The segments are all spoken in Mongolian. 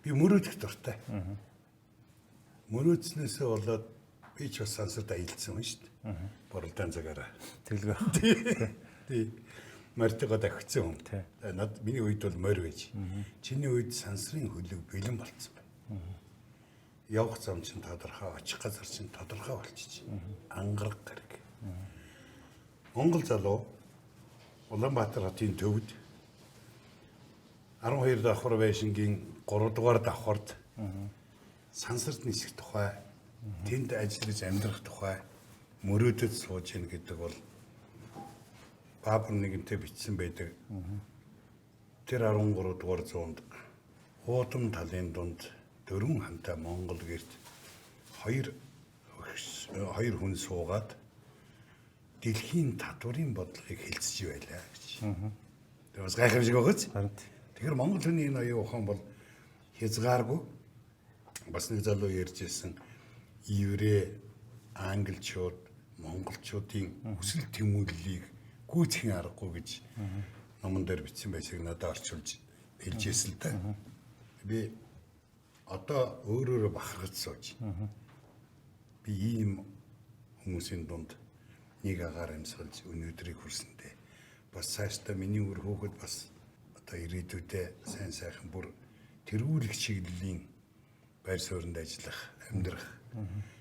Би мөрөөдөх дуртай. Мөрөөдснөөсөө болоод би ч бас сансарт аялдсан юм шүү дээ. Боролдаан цагаараа. Тэглэгээ. Тий. Морьтойгоо давхицсан юм. Над миний үед бол морь байж. Чиний үед сансрын хөлөг бэлэн болцсон байна. Явах зам чинь тодорхой, очих газар чинь тодорхой болчих. Ангараг гараг. Монгол залуу Улаанбаатар хотын төвд 12 давхар байшингийн 3 дугаар давхарт сансарт нисэх тухай, тэнд ажиллаж амьдрах тухай мөрөөдөд сууж ийн гэдэг бол Баабар нэгэнтээ бичсэн байдаг. Тэр 13 дугаар зуунд Хуудам талын дунд дөрвөн хамтаа Монгол гэрт хоёр хүн суугаад дэлхийн татварын бодлогыг хэлцэж байлаа гэж. Тэр бас гайхамшиг байгааз. Тэгэхээр Монгол хүний энэ оюун ухаан бол хязгааргүй. Бас нэг залуу ярьж ирсэн еврей, англичууд, монголчуудын хүсэл тэмүүллийг гүйцэхийн аргагүй гэж номон дээр бичсэн байсыг надад орчуулж хэлж ирсэн л да. Би одоо өөрөөрөө бахархаж сууж. Би ийм хүмүүсийн дунд нэг агаар амьсгалж өнөөдрийг хүрсэндээ бас цаашдаа миний өр хөөхд бас одоо ирээдүйдээ сайн сайхан бүр тэргүүлэх чиглэлийн байр суурьнд ажиллах, амьдрах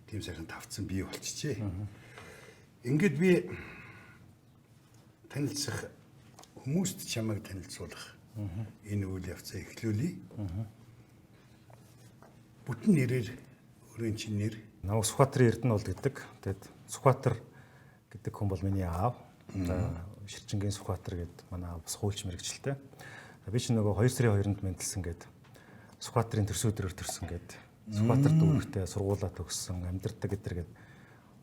тийм сайхан тавцсан бий болчихжээ. Ингээд би танилцах хүмүүст чамайг танилцуулах энэ үйл явцаа эхлүүлье. Бүтэн нэрээр өөрийн чинь нэр Намайг Сүхбаатарын Эрдэнэ гэдэг. Тэгээд Сүхбаатар гэдэг хүн бол миний аав. За Ширчингийн Сүхбаатар гэдэг манай аав бас хуульч мэрэгчлээ. Би чинь нөгөө 2 сарын 2-нд мэндэлсэн гэдэг. Сүхбаатарын төрсөдрөөр төрсөн гэдэг. Сүхбаатар дүүрэгтээ сургуулаа төгссөн, амьдардаг гэдэр гэдэг.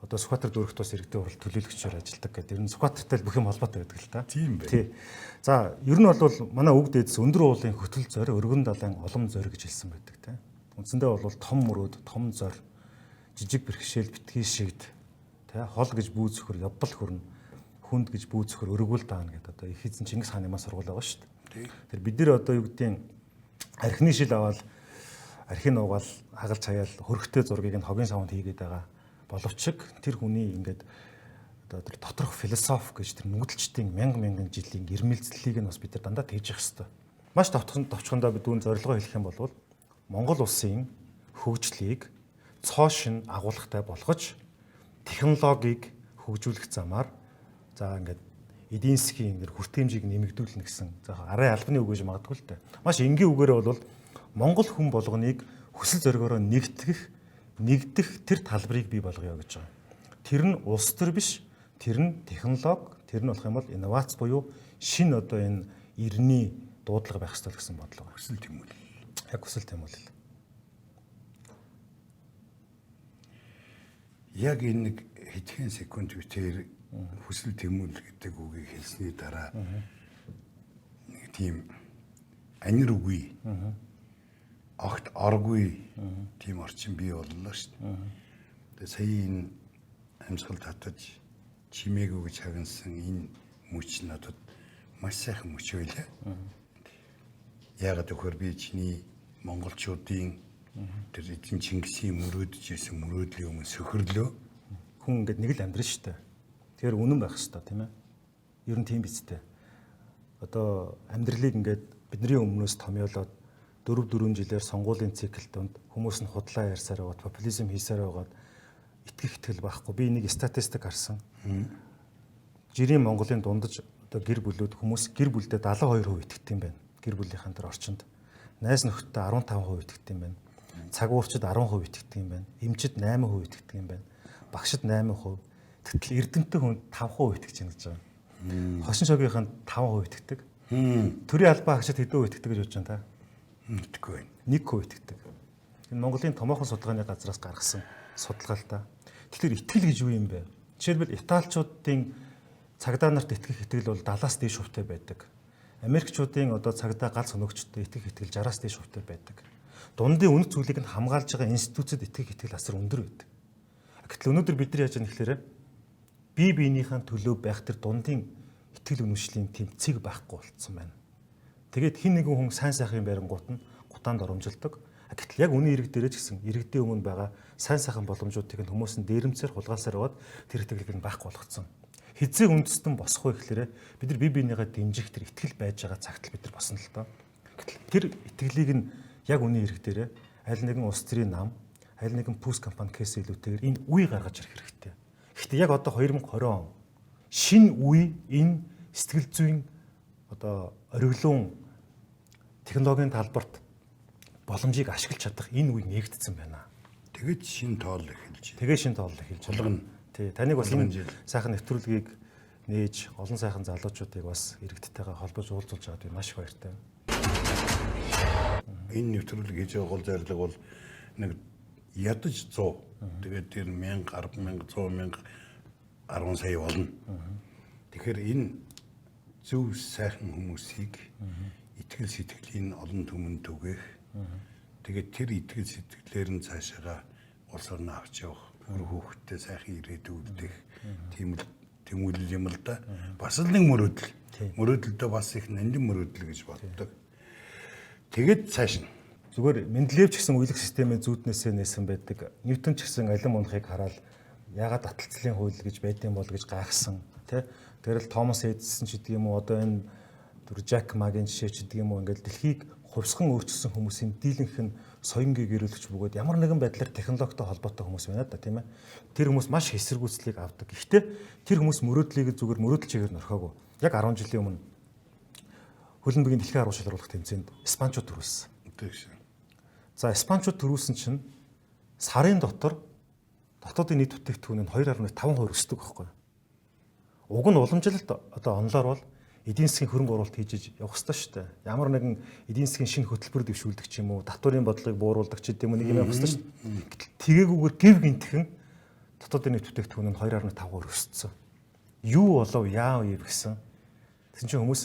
Одоо Сүхбаатар дүүрэгт бас иргэдийн хурал төлөөлөгчөөр ажилладаг гэдэг. Ер нь Сүхбаатартай бүх юм холбоотой байдаг л та. Тийм бай. Тий. За ер нь бол манай өвөг дээдс өндөр уулын хөтөл зорь, өргөн далайн олом зорь гэж хэлсэн байдаг те. Үндсэндээ бол том мөрөөд, том зорь, жижиг бэрхшээл битгий шигд те хол гэж бүү зөхөр явбал хөрнө, хүнд гэж бүү зөхөр өргөл даана гэдэг одоо их эзэн Чингис хааны мас сургууль байгаа шүү дээ. Тэр бид нэр одоо юу гэдгийг архины шил аваад архин угаал хагалж хаяал хөрхтэй зургийг нь хогийн савнд хийгээд байгаа боловч тэр хүний ингээд одоо тэр доторх философи гэж тэр нүүдэлчдийн мянган жилийн ирмэлцлийг нь бас бид нар дандаа тэгж явах хэрэгтэй. Маш товчхондоо бид үүн зорилгоо хэлэх юм бол Монгол улсын хөгжлийг цоошин агуулгатай болгож технологиг хөгжүүлэх замаар за ингээд эдийн засгийн хүртээмжийг нэмэгдүүлнэ гэсэн за арын албаны үг гэж магадгүй л дээ. Маш энгийн үгээр бол Монгол хүн болгоныг хүсэл зоригоороо нэгдэх тэр талбарыг бий болгоё гэж байгаа. Тэр нь улс төр биш, тэр нь технологи, тэр нь болох юм бол инновац буюу шинэ одоо энэ эртний дуудлага байх ёстой гэсэн бодлого. Хүсэл тэмүүлэл. Яг хүсэл тэмүүлэл. Яг энэ нэг хэдхэн секунд битээр хүсэл тэмүүлэл гэдэг үгийг хэлсний дараа нэг тийм анир үгүй огт оргүй тийм орчин бий боллоо шүү дээ. Тэгээ сая энэ амьсгал татаж чимээгөө гэж хагнасан энэ мөч надад маш сайхан мөч байлаа. Яагаад гэвэл би чиний монголчуудын тэр эзэн Чингисийн мөрөөдөж ирсэн мөрөөдлийн өмнө сөхөрлөө. Хүн ингээд нэг л амьдрын шүү дээ. Тэгэхээр үнэн байх хэрэгтэй тийм ээ. Ер нь тийм биз дээ. Одоо амьдралыг ингээд бидний өмнөөс томьёолоод 4 жилээр сонгуулийн цикл донд хүмүүс нь худлаа ярьсаар байгаад популизм хийсээр байгаад итгэл байхгүй. Би нэг статистик харсан. Жирийн Монголын дундаж одоо гэр бүлүүд хүмүүс гэр бүлдээ 72% итгэдэг юм байна. Гэр бүлийнхэн тэр орчинд. Найз нөхдөд 15% итгэдэг юм байна. Цагуурчид 10% итгэдэг юм байна. Эмчид 8% итгэдэг юм байна. Багшид 8%. Тэгтэл эрдэмтэй хүн 5% итгэж байна гэж байгаа. Хошин шогийнхэн 5% итгэдэг. Төрийн албан хагшид хэдэн % итгэдэг гэж бодож байна та? Мэдгүй байна. 1% итгэдэг. Энэ Монголын томоохон судалгааны газраас гаргасан судалгаа л та. Тэгэхээр итгэл гэж юу юм бэ? Жишээлбэл Италичуудын цагдаа нарт итгэх итгэл бол 70-аас дээш хувьтай байдаг. Америкчуудын одоо цагдаа гал соногчдод итгэх итгэл 60-аас дээш хувьтай байдаг. Дундын үнэт зүйлийг нь хамгаалж байгаа институцэд итгэх итгэл асар өндөр байдаг. Гэтэл өнөөдөр бид нар яаж яах гэхээр бие биенийхэн төлөө байх тэр дундын итгэл үнэмшлийн тэмцээг байхгүй болцсон байна. Тэгээд хин нэгэн хүн сайн сайхын барингуут нь хугацаанд оромжилдог. Гэтэл яг үнийн ирэг дээрээ ч гэсэн иргэдийн өмнө байгаа сайн сайхан боломжуудыг нь хүмүүс нь дээрэмцээр хулгайлсаар яваад тэр итгэлийг нь байхгүй болгоцсон. Хизээ үндэстэн босох вэ гэхээр бид нар бие биенийгээ дэмжих тэр итгэл байж байгаа цагт бид нар босно л доо. Гэтэл тэр итгэлийг нь яг үнийн ирэг дээрээ аль нэгэн улс төрийн нам, аль нэгэн пүүс компани кейс илүүтэйгээр энэ үе гаргаж ирэх хэрэгтэй. Гэхдээ яг одоо 2020 он шинэ үе энэ сэтгэл зүйн одоо ориглон технологийн талбарт боломжийг ашиглаж чадах энэ үе нэгдсэн байна. Тэгэд шин тоол эхэлж байна. Тэгээ шин тоол эхэлж байна. Тий, таныг бас энэ сайхан нэвтрүүлгийг нээж олон сайхан залуучуудыг бас иргэдтэйгээ холбож уулзуулж аваад би маш их баяртай. Энэ нэвтрүүлэг хийж байгаа гол зорилго бол нэг ядаж 100. Тэгээд тэр 1000, 100000, 100000, 10 сая болно. Тэгэхээр энэ зөв сайхан хүмүүсийг итгэл сэтгэлийн олон түмэнд түгээх. Тэгээд тэр итгэл сэтгэлээр нь цаашаага улс орноо авч явах, өр хүүхдтэй сайхан ирээдүй үлдээх тийм үйл юм л да. Бас л нэг мөрөөдөл. Мөрөөдөлдөө бас их нандин мөрөөдөл гэж боддог. Тэгээд цааш нь зүгээр Менделеев ч гэсэн үеийг системийн зүйднээсээ нээсэн байдаг. Ньютон ч гэсэн алин унахыг хараад яагаад таталцлын хууль гэж байдсан бол гэж гайхсан тий. Тэгэл Томас Эдисон ч гэдэг юм уу одоо энэ Жак Магийн жишээ ч гэдэг юм уу ингээл дэлхийг хувьсган өөрчилсөн хүмүүсийн дийлэнх нь соёнгийн гэрүүлэгч бөгөөд ямар нэгэн байдлаар технологитой холбоотой хүмүүс байна да тийм ээ. Тэр хүмүүс маш эсэргүүцлийг авдаг. Гэхдээ тэр хүмүүс мөрөөдлийг зүгээр мөрөөдөл чигээр нь орхиогүй. Яг 10 жилийн өмнө хөлбөмбөгийн дэлхийн арга шалруулах тэмцээнд Испаничууд төрүүлсэн. За Испаничууд төрүүлсэн чинь сарын дотор дотоодын нийт бүтээгдэхүүн нь 2.5% өсдөг байхгүй. Уг нь уламжлалт одоо онлоор бол эдийн засгийн хөрөнгө оруулалт хийж явах хэрэгтэй шүү дээ. Ямар нэгэн эдийн засгийн шинэ хөтөлбөр дэвшүүлдэг ч юм уу, татварын бодлогыг бууруулдаг ч гэдэм үү нэг юм явах хэрэгтэй шүү дээ. Тэгээгүйгээр гів гинтхэн дотоодын нийт бүтээгдэхүүн нь 2.5% өссөн. Юу болов яав гэсэн. Тэгсэн чинь хүмүүс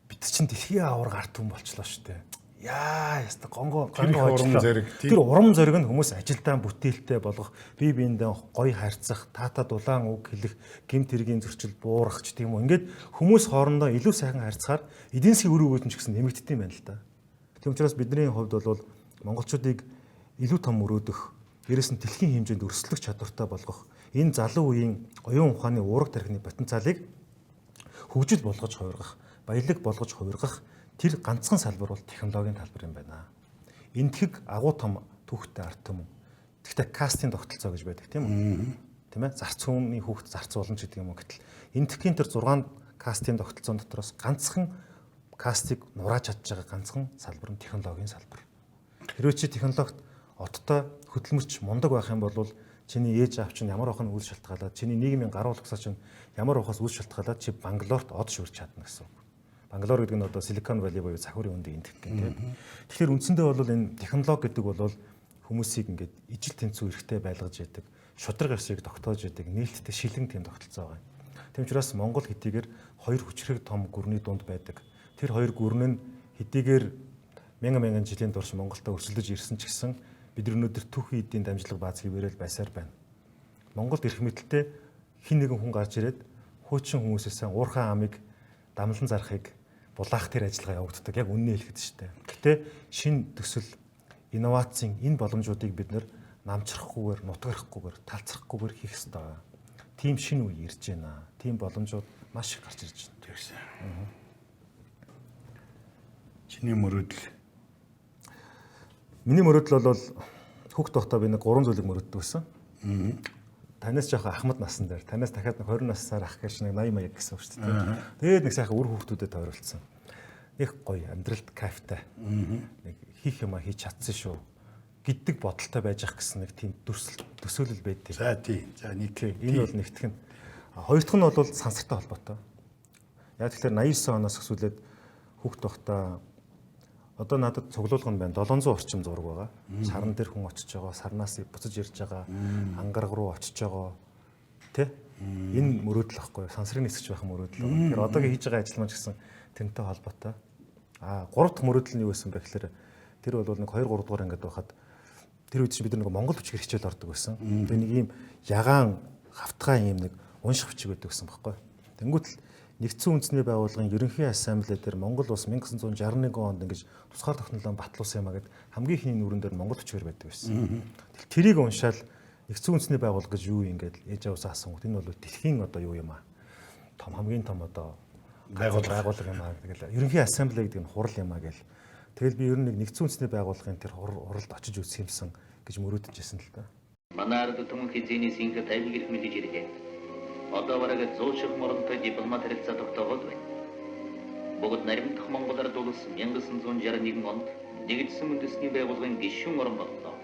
бид чинь дэлхийн аваар гарт хүн болчлоо шүү дээ. Яа, яста гонгоо тэр урам зориг нь хүмүүс ажилдаа бүтээлтэй болгох, бие биендээ гоё харьцах, таата дулаан үг хэлэх, гэмт хэргийн зөрчил буурах ч тийм үү. Ингээд хүмүүс хоорондоо илүү сайхан харьцахаар эдийн засгийн үр өгөөд нь ч гэсэн нэмэгддэг юм байна л да. Тийм учраас бидний хувьд бол монголчуудыг илүү том мөрөөдөх, дээрэс нь дэлхийн хэмжээнд өрсөлдөх чадвартай болгох, энэ залуу үеийн оюун ухааны уурга тархины потенциалыг хөгжил болгож хувиргах, баялаг болгож хувиргах тэр ганцхан салбар бол технологийн талбар юм байна. Энтхэг агуу том түүхтэй арт юм. Гэхдээ кастинг тогтолцоо гэж байдаг тийм үү? Тийм ээ? Зарц хүний хүүхд зарц болно ч гэдэг юм уу. Гэтэл энтхийн тэр 6 кастинг тогтолцоон дотроос ганцхан кастыг нурааж чадж байгаа ганцхан салбар нь технологийн салбар. Хэрвээ чи технологид оттой хөдөлмөрч мундаг байх юм бол чиний ээж аав чинь ямар ахын үйл шалтгаалаад, чиний нийгмийн гаруул ухсаа чинь ямар ухаас үйл шалтгаалаад чи Бангалорт од шүрч чадна гэсэн. Бангалор гэдэг нь одоо Silicon Valley буюу цахиурын өндийг эндэх гэх юм. Тэгэхээр үндсэндээ бол энэ технологи гэдэг бол хүмүүсийг ингээд ижил тэнцүү эрэхтэй байлгаж яадаг, шудраг ёсыг тогтоож яадаг, нээлттэй шилэн тийм тогтолцоо байна. Тийм учраас Монгол хэдийгээр хоёр хүчрэг том гүрний дунд байдаг. Тэр хоёр гүрэн нь хэдийгээр мянган жилийн турш Монголд өрсөлдөж ирсэн ч гэсэн бид өнөөдөр түүхийн эдийн дамжлага бааз хэвээрэл байсаар байна. Монголд эрх мэдэлтэй хин нэгэн хүн гарч ирээд хуучин хүмүүсээс уурхай амыг дамлан зарахыг булаах тэр ажиллагаа явагддаг. Яг үннээ хэлэхэд шүү дээ. Гэтэ шин төсөл инновацийн энэ боломжуудыг бид намчрахгүйгээр, нутгарахгүйгээр, талцрахгүйгээр хийх ёстой. Тийм шин үе ирж байна. Тийм боломжууд маш их гарч ирж байна. Тэгсэн. Чиний мөрөөдөл. Миний мөрөөдөл бол хүүхд тогтоо би нэг 3 зүйлийг мөрөөддөг байсан. Танаас жоох ахмад насан дээр, танаас дахиад 20 наснаар ах гэж нэг 80 маяг гэсэн үг шүү дээ. Тэгээд нэг сайхан үр хүүхдүүдэд тойролцсон. Их гоё амьдралд кайфтай. Нэг хийх юмаа хийж чадсан шүү. Гэддэг бодолтой байж ах гэсэн нэг тийм төсөөлөл байдаг. За тий. За нэг энэ бол нэгтгэн. Хоёр дахь нь бол сансартай холбоотой. Яг тэгэхээр 89 оноос өсвөлээд хүүхд тогтоо одоо надад цуглуулга нь байна. 700 орчим зураг байгаа. Сарн дээр хүн очиж байгаа, сарнаас буцаж ирж байгаа, ангараг руу очиж байгаа. Тэ? Энэ мөрөөдөл واخгүй. Сансрын нисгч байх мөрөөдөл. Тэгэхээр одоогийн хийж байгаа ажил маань ч гэсэн тэрнтэй холбоотой. 3 дахь мөрөөдөл нь юу байсан бэ гэхээр тэр бол нэг 2 3 дугаар ангид байхад тэр үед чинь бид нэг Монгол бичгээр хичээл ордог байсан. Тэгээ нэг ийм ягаан хавтгай ийм нэг унших бичиг байдаг гэсэн байхгүй. Тэнгүүтэл Нэгдсэн үндэсний байгууллагын ерөнхий ассамбле дээр Монгол улс 1961 онд ингэж тусгаар тогтнолоо батлуулсан юм а гэд хамгийн ихний нүрэн дээр Монгол өчгөр байдаг байсан. Тэрийг уншаал Нэгдсэн үндэсний байгууллага гэж юу юм гээд ээж аваасаа асуугт энэ бол дэлхийн одоо юу юм а? Хамгийн том одоо байгууллага юм а. Тэгэл ерөнхий ассамбле гэдэг нь хурал юм а гэл. Тэгэл би ер нь Нэгдсэн үндэсний байгууллагын тэр хуралд очиж үзэх юмсан гэж мөрөөдөжсэн л да. Манай ард түмэн хизээний синхэ тайвыг ирэх мэдэж ирлээ. Одоо бараг 100 шиг моронтой дипломат харилцаа тогтоогод байна. Бүгд наримдах монголоор дулс 1961 онд нэгдсэн үндэсний байгууллагын гишүүн орон боллоо.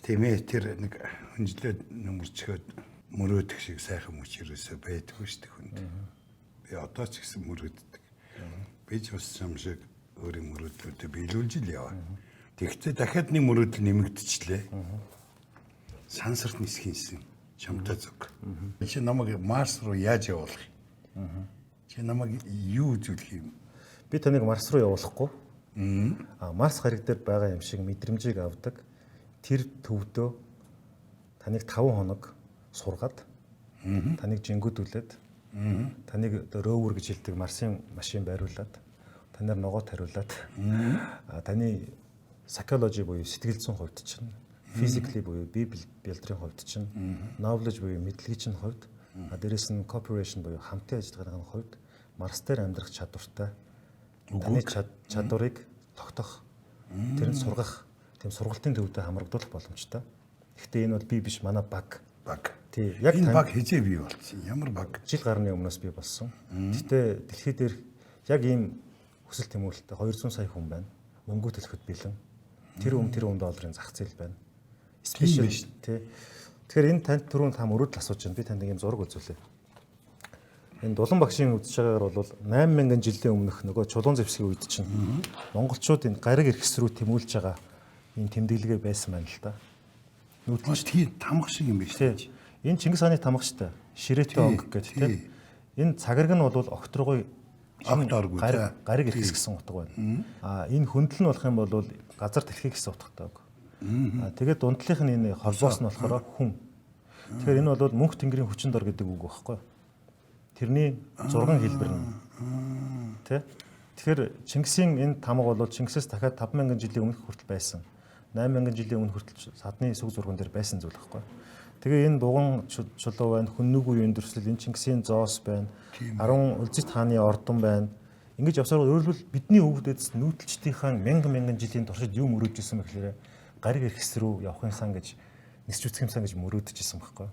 Тийм ээ тэр нэг хүнжлээд нөмөрчгөөд мөрөөдөх шиг сайхан мөч ерөөсөө байдгүй шүү дээ хүнд. Би одоо ч гэсэн мөрөөддөг. Би ч бас юм шиг өөрийн мөрөөдлүүдээ биелүүлж ил яваа. Тэгэхдээ дахиад нэг мөрөөдөл нэмэгдчихлээ. Сансарт нисхийнсэн чамтай зүг. Чи намайг Марс руу яаж явуулах юм? Чи намайг юу үзүүлэх юм? Би таныг Марс руу явуулахгүй. Марс гариг дээр байгаа юм шиг мэдрэмжийг авдаг. Тэр төвдөө таныг 5 хоног сургаад таныг жингүүдүүлээд таныг рөвер гэж хэлдэг Марсын машин байруулад танаар ногоот хариулаад таны psychology буюу сэтгэл зүйн хувьд чинь physically буюу бие бэлтрийн хувьд чинь knowledge буюу мэдлэгийн чинь хувьд дээрэс нь cooperation буюу хамтын ажиллагааны хувьд Марс дээр амьдрах чадвартай таны чадварыг тогтоох тэрийг сургах тийм сургалтын төвдөө хамрагдуулах боломжтой. Гэхдээ энэ бол би биш манай баг. Тий, яг энэ баг хизээ бий болсон. Ямар баг? Жил гарны өмнөөс бий болсон. Гэхдээ дэлхий дээр яг ийм хүсэл тэмүүлэлтэй 200 сая хүн байна. Мөнгө төлөхөд бэлэн. Тэр $1 зах зээл байна. Спешиал тий. Тэгэхээр энэ танд түрүүнд та мөрөөдөл асууж байна. Би танд ийм зураг үзүүлээ. Энэ Дулан багшийн үзэж байгаагаар бол 8000 жилийн өмнөх нөгөө чулуун зэвсгийн үед чинь монголчууд энэ гариг эрхэс рүү тэмүүлж байгаа энэ тэмдэглэгээ байсан байна л да. Нүүдлж тийм тамга шиг юм биш үү? Энэ Чингис хааны тамга штэ. Ширээтэй онг гэдэг тийм. Энэ цагарг нь бол огт руугүй гариг эрхэс гэсэн утга байна. Энэ хөндлөл нь болох юм бол газар дэлхий гэсэн утгатай үг. Тэгээд дундлынх нь энэ холбоос нь болохоор хүн. Тэгэхээр энэ бол мөнх тэнгэрийн хүчин дор гэдэг үг байхгүй. Тэрний зурган хэлбэр нь. Тэ? Тэгэхээр Чингисийн энэ тамга бол Чингисээс дахиад 5000 жилийн өмнөх хүртэл байсан. 8000 жилийн өмнө хүртэл садны сүг зурган дээр байсан зүйл байхгүй. Тэгээ энэ дуган чулуу байна, хүннүг үеийн дөрслөл, энэ Чингисийн зоос байна, 10 Үлзит хааны ордон байна. Ингэж явсаар өөрөлдвөл бидний өвгдөдс нүүдэлчдийнхаа мянган жилийн туршид юу мөрөөдж ирсэн бэ гэхээр гариг эрхэс рүү явах юмсан гэж нисч үсэх юмсан гэж мөрөөдөж ирсэн байхгүй.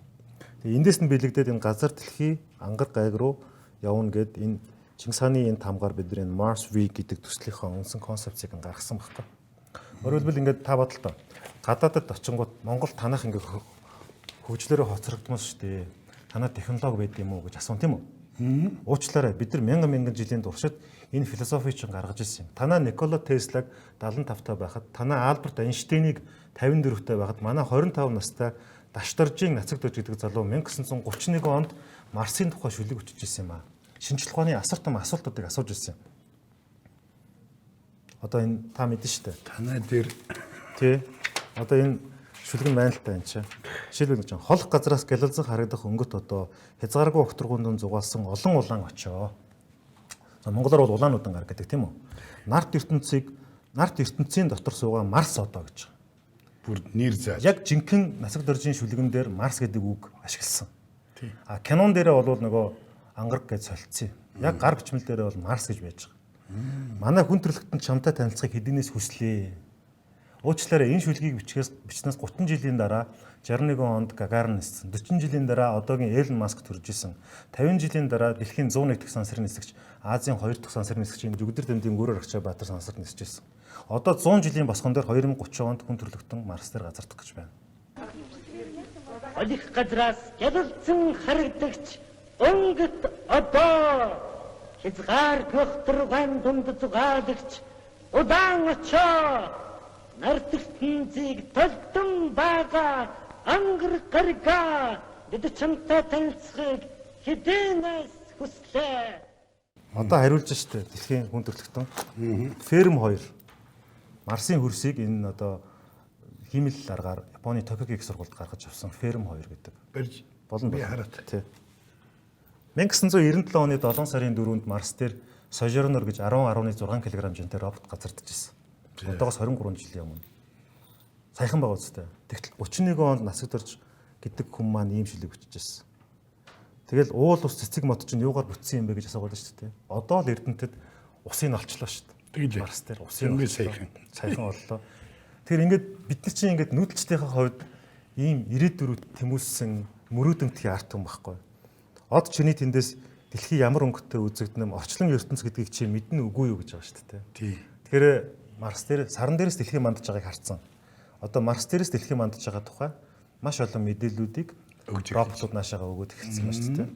Тэгээ эндээс нь бэлэгдээд энэ газар дэлхий ангар гайг руу явна гэд энэ Чингис хааны энэ тамгаар бид нар энэ Mars V гэдэг төслийнхаа үндсэн концепцийг гаргасан байхгүй. Өөрөлдвөл ингээд та бодлоо. Гадаадд очингууд Монгол танах ингээд хөгжлөөрөө хоцрогдмоос шүү дээ. Танаа технологи байд юм уу гэж асуун тийм үү? Уучлаарай бид нар мянган жилийн туршид энэ философи чинь гаргаж ирсэн юм. Танаа Никола Теслаг 75 таа байхад, танаа Альберт Эйнштейнийг 54 таа байхад, манай 25 настай Дашторжийн нацаг дож гэдэг залуу 1931 онд Марсын тухай шүлэг өчөж ирсэн юм аа. Шинжлэх ухааны асар том асуултуудыг асууж ирсэн. Одоо энэ та мэдэн штэ. Танай дээр тий. Одоо энэ шүлгэн байна л та энэ чинь. Жишээлбэл гэж холх газраас гэлэлзэн харагдах өнгөт одоо хязгааргүй огторгуунд зугаалсан олон улаан очоо. Монголоор бол улаануудан гар гэдэг тийм үү? Нарт ертөнцийн дотор суугаа Марс одоо гэж. Бүр нэр зааж. Яг жинхэнэ насаг доржийн шүлгэн дээр Марс гэдэг үг ашигласан. Тий. Кинон дээрээ бол нөгөө ангараг гэж солилцсон. Яг гар бичмэл дээрээ бол Марс гэж байж байгаа. Манай хүн төрөлхтөнд чамтай танилцахыг хэдийнээс хүслээ. Уучлаарай энэ шүлгийг бичснээс 30 жилийн дараа 61 онд Гагарин ниссэн. 40 жилийн дараа одоогийн Элон Маск төрж исэн. 50 жилийн дараа дэлхийн 101 дахь сансрын нисгч, Азийн 2 дахь сансрын нисгчийн Жүгдэр Дэмдийн Гүрээр Арчаа Баатар сансарт нисэж исэн. Одоо 100 жилийн босгон дээр 2030 онд хүн төрөлхтөн Марс дээр газардах гэж байна. Олих газраас гэлэлцэн харагдагч өнгөт одоо хязгаар тогтворгоон дунд зугаалагч удаан очоо нарт ертөнцийг толдон байгаа ангар гарга бид чамтай танилцахыг хэдийнээс хүслээ. Одоо хариулж штэ дэлхийн хүн төрөлхтөн. Ферм 2 Марсын хөрсийг энэ одоо химэл аргаар Японы Токио их сургуульд гаргаж авсан Ферм 2 гэдэг. Барьж Болно би хараад. Тий. 1997 оны 7 сарын 4-нд Марс дээр Sojourner гэж 10.6 кг жинтэй робот газардж ирсэн. Одоогоос 23 жилийн өмнө. Саяхан байгаа үстэй. Тэгтэл 31 онд насагдорж гэдэг хүн маань ийм шүлэг бичижсэн. Тэгэл уул ус цэцэг мод чинь юугаар бүтсэн юм бэ гэж асуугаад шүү дээ. Одоо л Эрдэнэтэд усыг олчлоо шүү дээ. Тэгэл Марс дээр усыг саяхан оллоо. Тэгэхээр ингээд бид нар чинь ингээд нүүдэлчдийнхээ хувьд ийм ирээдүрүүд тэмүүлсэн мөрөөдөнтгийн арт хүн байхгүй. Од чиний тэндээс дэлхий ямар өнгөтэй үзэгдэнэм орчлон ертөнц гэдгийг чи мэднэ үгүй юу гэж байгаа шүү дээ. Тий. Тэгэхээр Марс дээр саран дээрээс дэлхий мандаж байгааг харсан. Одоо Марс дээрээс дэлхий мандаж байгаа тухай маш олон мэдээллүүдийг роботууд наашаага өгөөд эхэлсэн байна шүү дээ.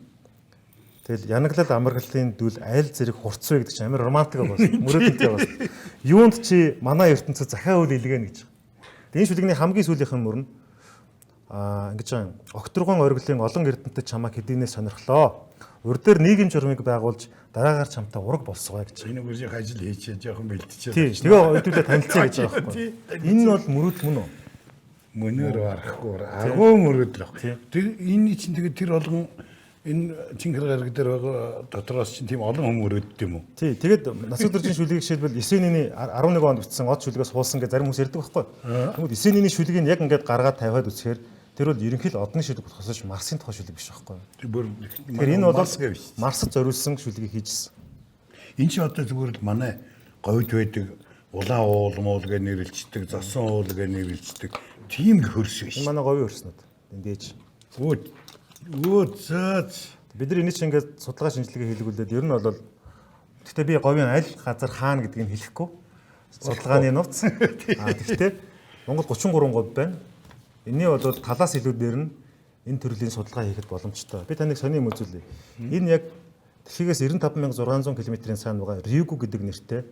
Тэгэл янаглал амаргалын дүл айл зэрэг хурцвэ гэдэг чинь амар романтик байна. Мөрөөдөнтэй байна. Юунд чи манай ертөнцөд захиа үйл илгээнэ гэж. Энэ шүлэгний хамгийн сүүлийнх нь мөрн ингэж байгаа. Окторгон оргилын олон эрдэнэтэд чамайг хэдийнэ сонирхлоо. Урд дээр нийгэм журмыг байгуулж дараагаар чамтай ураг болсгоё гэж. Энэ үржих ажил хийчихээ жоохон бэлтчихээ. Тэгээ хэдүүлээ танилцъя гэж байгаа байхгүй. Энэ нь бол мөрөөдөл мөн үү? Мөнөөр барахгүй агуу мөрөөдөл. Тэр энэ чинь тэгээд тэр болгон энэ Чингэр гараг дээр байгаа дотроос чинь тийм олон хүн мөрөөддөг юм уу? Тий, тэгээд Насагдоржийн шүлгийг жишээлбэл 9-ний 11 онд бичсэн од шүлгээс хуулсан гэж зарим хүмүүс ярьдаг байхгүй. Тэгмүүд 9-ний шүлгийг яг ингээд гаргаад тавиад үзэхээр тэр бол ерөнхийдөө одны шүлэг тусаж Марсын тухай шүлэг биш байхгүй. Тэгэхээр энэ бол Марсад зориулсан шүлгийг хийжсэн. Энэ чи одоо зүгээр л манай говьд байдаг улаан уул муул гэж нэрлэлцдэг, зосон уул гэж нэрлэлцдэг. Тийм хөрс биш. Энэ манай говийн хөрснөд. Эндээж. Өө заац. Бид нар энийг чинь ингээд судалгаа шинжилгээ хийлгүүлээд ер нь бол гэхдээ би говийн аль газар хаана гэдгийг хэлэхгүй. Судалгааны нууц. Гэхдээ Монгол 33 говь байна. Энийн бол талаас илүүдээр нь энэ төрлийн судалгаа хийхэд боломжтой. Би таныг сони юм үзүүлье. Энэ яг дэлхийгээс 95600 км-ийн цаана байгаа Ryugu гэдэг нэртэй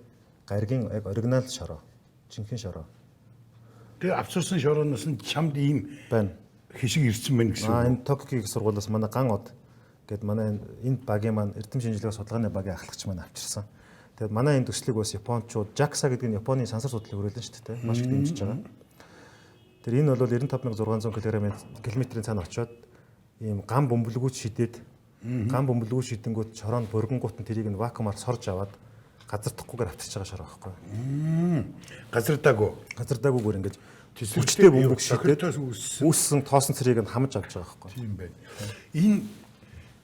гаригийн яг оригинал шороо. Жинхэнэ шороо. Тэгээ авцуулсан шорооноос нь чамд ийм байна. Хишиг ирсэн байна гэсэн. Энэ Токиогийн их сургуулиас манай ган од гэд манай энэ багийн маань эрдэм шинжилгээ судалгааны багийн ахлагч маань авчирсан. Тэгээд манай энэ төслийг бас Япончууд JAXA гэдэг нь Японы сансар судлалыг хүрээлэн шүү дээ. Маш их дэмжиж байгаа. Тэр энэ бол 95600 км-ийн цаана очиод ийм ган бөмбөлгүүч шидэд ган бөмбөлгүүч шидэнгүүт шороонд бургангуут нь тэрийг нь вакуумаар сорж аваад газардахгүйгээр авчирч байгаа шороо байхгүй. Газардаагүйгээр ингэж хүчтэй бөмбөг шидэд үүссэн тоосон цэрийг нь хамж авч байгаа байхгүй. Тийм байна. Энэ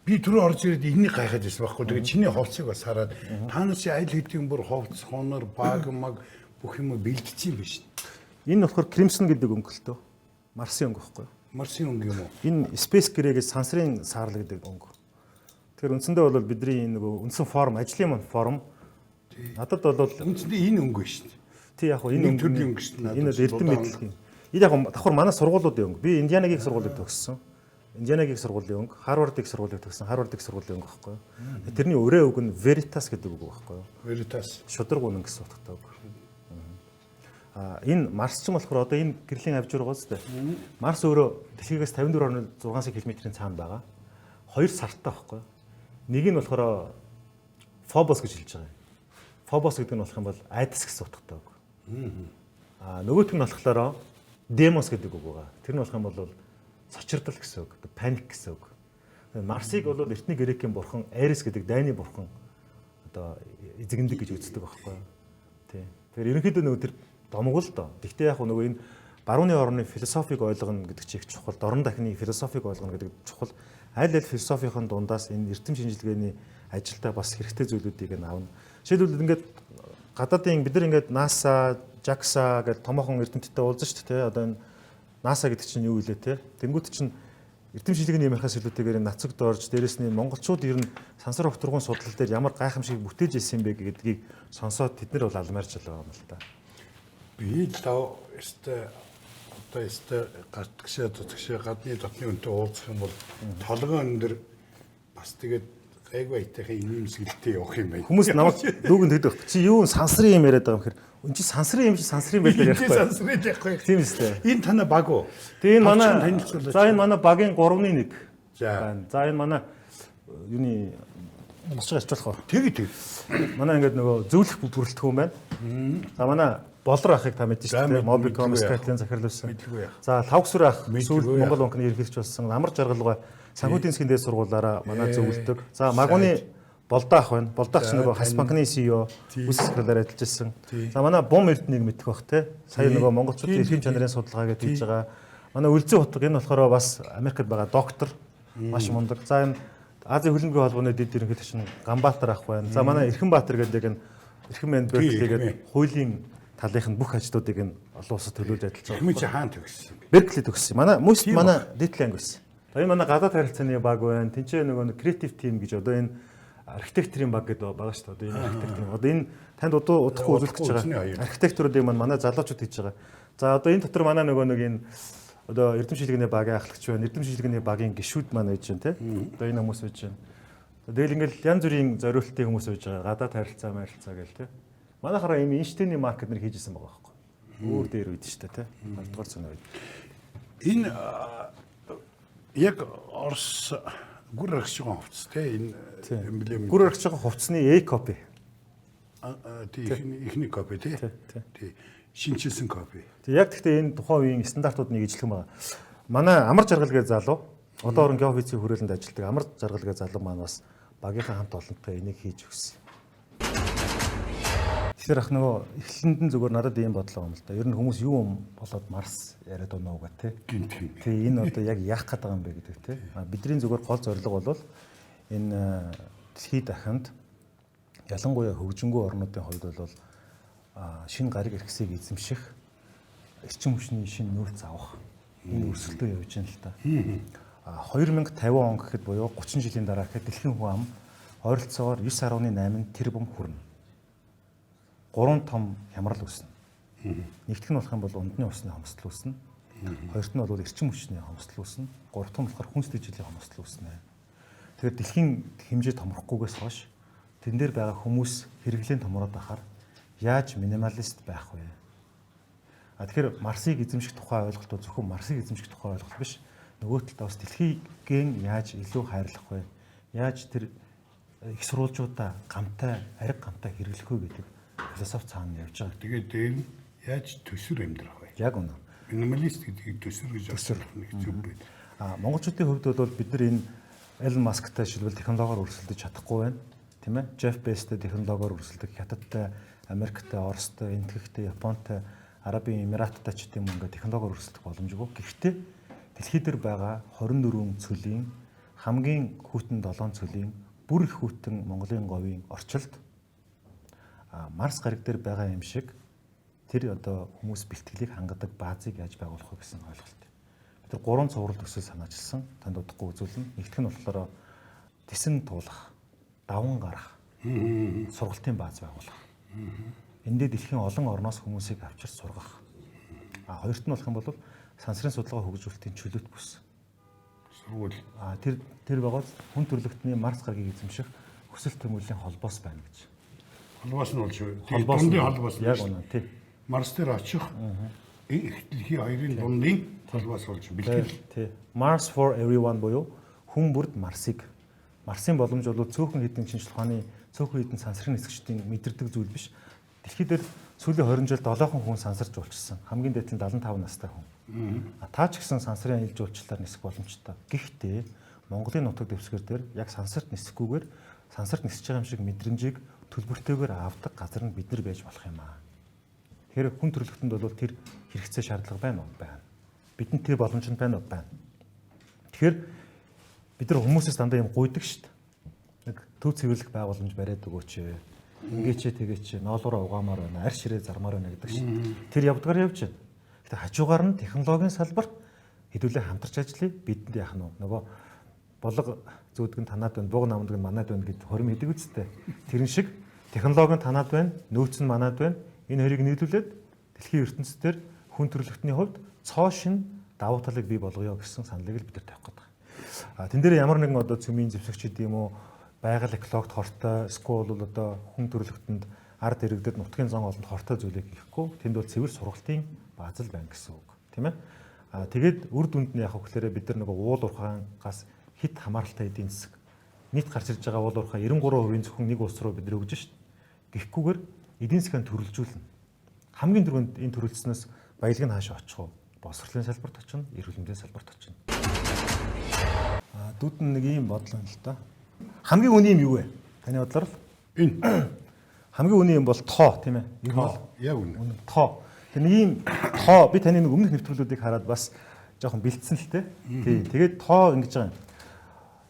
би түрүү орж ирээд энэний гайхаад байсан байхгүй. Тэгээ чиний ховцыг бас хараад та нар чи аль хэдийн бүр ховц, хонор, баг маг бүх юм бэлдсэн юм биш. Энэ болохоор Crimson гэдэг өнгө л дөө. Марсын өнгө байхгүй юу? Марсын өнгө юм уу? Энэ Space Gray гэж сансрын саарл гэдэг өнгө. Тэгэхээр үндсэндээ бол бидний энэ нөгөө үндсэн форм, ажлын манд форм. Надад бол үндсэндээ энэ өнгө шүү дээ. Тий яг энэ өнгө төрлийн өнгө шүү дээ. Энэ эрдэм мэдлэг юм. Энэ яг давхар манай сургуулиудын өнгө. Би Индианагийн сургуулийг төгссөн. Индианагийн сургуулийн өнгө, Харвардын сургуулийг төгссөн. Харвардын сургуулийн өнгө байхгүй юу? Тэрний өрөө үг нь Veritas гэдэг үг байхгүй юу? Veritas. Шудраг үнэн гэсэн утгатай үг. Энэ Марс ч юм болохоор одоо энэ гэрлийн авжуур байгаа зү. Марс өөрөө дэлхийгээс 54.6 км-ийн цаана байгаа. 2 сартай байхгүй. Нэг нь болохоор Phobos гэж хэлж байгаа юм. Phobos гэдэг нь болох юм бол айдас гэсэн утгатай үг. Нөгөөх нь болохоор Demos гэдэг үг байгаа. Тэр нь болох юм бол сочирдал гэсэн үг, паник гэсэн үг. Марсыг бол эртний грекийн бурхан Ares гэдэг дайны бурхан одоо эзэгэндэг гэж үздэг байхгүй. Тий. Тэгэхээр ерөнхийдөө нөгөө тэр домог л доо. Гэхдээ яг нөгөө энэ барууны орны философиг ойлгоно гэдэг чинь их чухал. Дорн дахны философиг ойлгоно гэдэг чухал. Аль аль философийн дундаас энэ эрдэм шинжилгээний ажилдаа бас хэрэгтэй зүйлүүдийг нь авна. Жишээлбэл ингээд гадаадын бид нар ингээд NASA, JAXA гэдэг томоохон эрдэмтдтэй уулзсан шүү дээ. Одоо энэ NASA гэдэг чинь юу вэ те? Тэнгүүд чинь эрдэм шинжилгээний ярихаас илүүтэйгээр нацагд орж дээрэс нь монголчууд ер нь сансар өвтөргөн судлал дээр ямар гайхамшиг бүтээж ирсэн бэ гэдгийг сонсоод тэд нар бол алмаарч байгаа юм л да. Би л одоо гартгшээ гадны дотны үнтэй уулзах юм бол толгой өндөр бас тэгээд гайгүй айтайхан имэмсгэлтэй явах юм байна. Хүмүүс намайг дүүгэн тэгдэг. Чи юу сансрын юм яриад байгаа юм хэр энэ чи сансрын юм чи сансрын байлаа ярихгүй. Сансрын ярихгүй. Тийм үстэй. Энэ танай баг уу? Тэгээ энэ манай за энэ манай багийн 3-1. За энэ манай юуны мосчоо арчлах. тэг. Манай ингээд нөгөө зөвлөх бүрэлдэхүүн байна. За манай Болор ахыг та мэдэн шүү дээ. Mobicom Skyline захирлуулсан. За Тавгсүр ах сүүл Монгол банкны ерөнхийлөгч болсон. Амар жаргалгаа санхүү эдийн засгийн дээд сургуулаараа манай зөвлөдөг. За Магууны Болдаах байна. Болдаах ч нөгөө Хас банкны CEO үс секретарь ажиллаж ирсэн. За манай Бум Эрдэнэгийг мэдэх бах те. Сая нөгөө монголчуудын эрхэм чанарын судалгаа гэж хийж байгаа. Манай Үлзий Утга энэ болохоор бас Америкт байгаа доктор маш мундаг. За энэ Азийн хөлбөмбөгийн холбооны дэд ерөнхийлөгч нь Ганбаатар ах байна. За манай Эрхэнбаатар гэдэг энэ Эрхэн Мэнд Беркли гэдэг хуулийн талынх нь бүх ажлуудыг энэ олон улсад төлөвлөж ажиллаж байгаа. Хэмээн чи хаана төгссөн? Беркли төгссөн. Манай most манай дээдлийн анги байсан. Энэ манай гадаад харилцааны баг байна. Тэнцээ нөгөө creative team гэж одоо энэ архитектурын баг гэдэг байгаа шүү дээ. Одоо энэ архитектурын. Одоо энэ танд удахгүй үзүүлэх гэж байгаа. Архитектуруудыг манай залуучууд хийж байгаа. За одоо энэ дотор манай нөгөө нэг энэ одоо эрдэм шилгэний багийн ахлагч байна. Эрдэм шилгэний багийн гишүүд маань байж байна те. Одоо энэ хүмүүс байж байна. Тэгэл ингээл янз бүрийн зориултын хүмүүс байж байгаа. Гадаад харилцаа гэл те. Манайхаараа ийм Эйнштейний маркет нэр хийжсэн байгаа байхгүй. Өөр дээр үйд шүү дээ те. 20-р зууны үед. Энэ яг Орос гүр архичсан хувцас те энэ эмблем. Гүр архичсан хувцсны A copy. Ихний копи те. Тий. Шинчилсэн копи. Яг гэхдээ энэ тухайн үеийн стандартууд нэг ижилхэн байна. Манай Амар Жаргал гээ залуу одоо орон геофизикийн хүрээлэнд ажилладаг Амар Жаргал гээ залуу маань бас багийнхаа хамт олонтой энийг хийж өгсөн. Тэгэхээр ах нөгөө эхлэнд нь зүгээр надад ийм бодлоо юм л да. Ер нь хүмүүс юу болоод Марс яриад байна ууга те. Тий энэ одоо яг яах гээд байгаа юм бэ гэдэг те. Бидний зүгээр гол зорилго бол энэ дэлхийд дахинд ялангуяа хөгжингүй орнуудын хувьд бол шинэ гариг эрхсийг эзэмших эрчим хүчний шинэ нөөц авах энэ өрсөлдөө явж байна л та. 2050 он гэхэд буюу 30 жилийн дараа гэхэд дэлхийн хүн ам ойролцоогоор 9.8 тэрбум хүрнэ. 3 том хямрал үүснэ. Нэгдүгээр нь болох юм бол ундны усны хомсдол үүснэ. Хоёрт нь бол эрчим хүчний хомсдол үүснэ. Гуравт нь болохоор хүнс дэвжлийн хомсдол үүснэ. Тэгэхээр дэлхийн хэмжээ томрохгүйгээс хойш тэн дээр байгаа хүмүүс хэрэглэн томроод байхаар яаж минималист байх вэ? Тэгэхээр Марсыг эзэмших тухай ойлголтууд зөвхөн Марсыг эзэмших тухай ойлголт биш. Нөгөө талд бас дэлхийгэн яаж илүү хайрлах вэ? Яаж тэр их сурвалжуудаа гамтай, ариг гамтай хэрэглэх вэ гэдэг философи цаана явж байгаа. Тэгээд дээр нь яаж төсвөр амьдрах вэ? Яг үнэ. Минималист гэдгийг төсвөр гэж ойлгох нэг зүг байна. Монголчуудын хувьд бол бид нар энэ Elon Musk-тай шилбэл технологиор өрсөлдөж чадахгүй байна. Тийм ээ? Jeff Bezos-тэй технологиор өрсөлдөх, Хятадтай, Америктэй, Оростой, Энэтхэгтэй, Японтой, Арабын Эмираттай ч гэдэм ингээд технологиор өрсөлдөх боломжгүй. Гэхдээ дэлхий дээр байгаа 24 цөлийн хамгийн хүйтэн 7 цөлийн бүр их хүйтэн Монголын говийн орчилд Марс гариг дээр байгаа юм шиг тэр одоо хүмүүс бэлтгэлийг хангадаг баазыг яаж байгуулах вэ гэсэн ойлголт. Бид нар 3 цуврал төсөл санаачилсан. Танд удахгүй үзүүлнэ. Нэгдүгээр нь болохоор тесэн туулах, даван гарах, сургалтын бааз байгуулах. Эндээ дэлхийн олон орноос хүмүүсийг авчирч сургах. Хоёрт нь болох юм бол сансрын судалгаа хөгжүүлэлтийн чөлөөт бүс. Сургууль. Тэр байгаа хүн төрөлхтний Марс гарагийг эзэмших хүсэл тэмүүллийн холбоос байна гэж. Холбоос нь болж дундын холбоос. Яг үнэ тий. Марс дээр очих дэлхийн хоёрын дундын холбоос болж бэлтгэл. Тий. Mars for everyone буюу хүн бүрд Марсыг. Марсын боломж бол цөөхөн хэдэн шинжлэх ухааны цөөхөн хэдэн сансрын нисгчдийн мэдэрдэг зүйл биш. Дэлхийд сүүлийн 20 жилд 7 хүн сансарч уулчсан. Хамгийн дээд нь 75 настай хүн. Та ч гэсэн сансрын ил жуулчлалаар нисэх боломжтой. Гэхдээ Монголын нутаг дэвсгэр дээр яг сансарт нисэхгүйгээр сансарт нисэж байгаа юм шиг мэдрэмжийг төлбөртэйгээр авдаг газар нь бид нар байж болох юм аа. Тэгэхээр хүн төрөлхтөнд бол тэр хэрэгцээ шаардлага байна уу? Байна. Бидэнд тэр боломж нь байна уу? Байна. Тэгэхээр бид нар хүмүүсээс дандаа юм гуйдаг шүү дээ. Нэг төв цэвэрлэх байгууламж бариад өгөөч. Ингээч тэгээч ноолуураа угаамаар байна. Арь ширээ зармаар байна гэдэг шүү дээ. Тэр явдгаар явж байна. Гэтэ хажуугаар нь технологийн салбарт хэдүүлээ хамтарч ажиллая. Бидэнд яах нь нөгөө болго зүүдгэн танаад байна, бууг намдаг нь манад байна гэд хорим хийдэг үстэй. Тэрэн шиг технологи нь танаад байна, нөөц нь манад байна. Энэ хоёрыг нийлүүлээд дэлхийн ертөнцийн хүн төрөлхтний хувьд цоо шин давуу талыг бий болгоё гэсэн саналыг л бид нар тавих гэдэг. Тэн дээр ямар нэгэн одоо цөмийн зэвсэгч гэдэг юм уу, байгаль экологт хортой, эсвэл бол одоо хүн төрөлхтөнд ард иргэдэд нутгийн зан олонд хортой зүйлийг хийхгүй, тэнд бол цэвэр сургалтын бааз л байна гэсэн үг, тийм ээ. Тэгээд үр дүнд нь яг хөглөөрэ бид нар нэг уул уурхаагаас хит хамааралтай эдийн засаг нийт гарч ирж байгаа уул уурхай 93% зөвхөн нэг улс руу бид нар өгж шít. Гэхдээ эдийн засгийн төрөлжүүлнэ. Хамгийн түрүүнд энэ төрөлжснөөс баялаг нь хаашаа очих вэ? Боловсролын салбарт очино, эрүүл мэндийн салбарт очино. Дүүд нэг юм бодлоо л да. Хамгийн үний юм юу вэ? Таны бодлоор л Энэ хамгийн үний юм бол тоо тийм ээ. Ер нь бол яг үнэ. тоо. Тэр нэг ийм тоо би таны нэг өмнөх нэвтрүүлгүүдийг хараад бас жоохон бэлдсэн л те. Тий. Тэгээд тоо ингэж байгаа юм.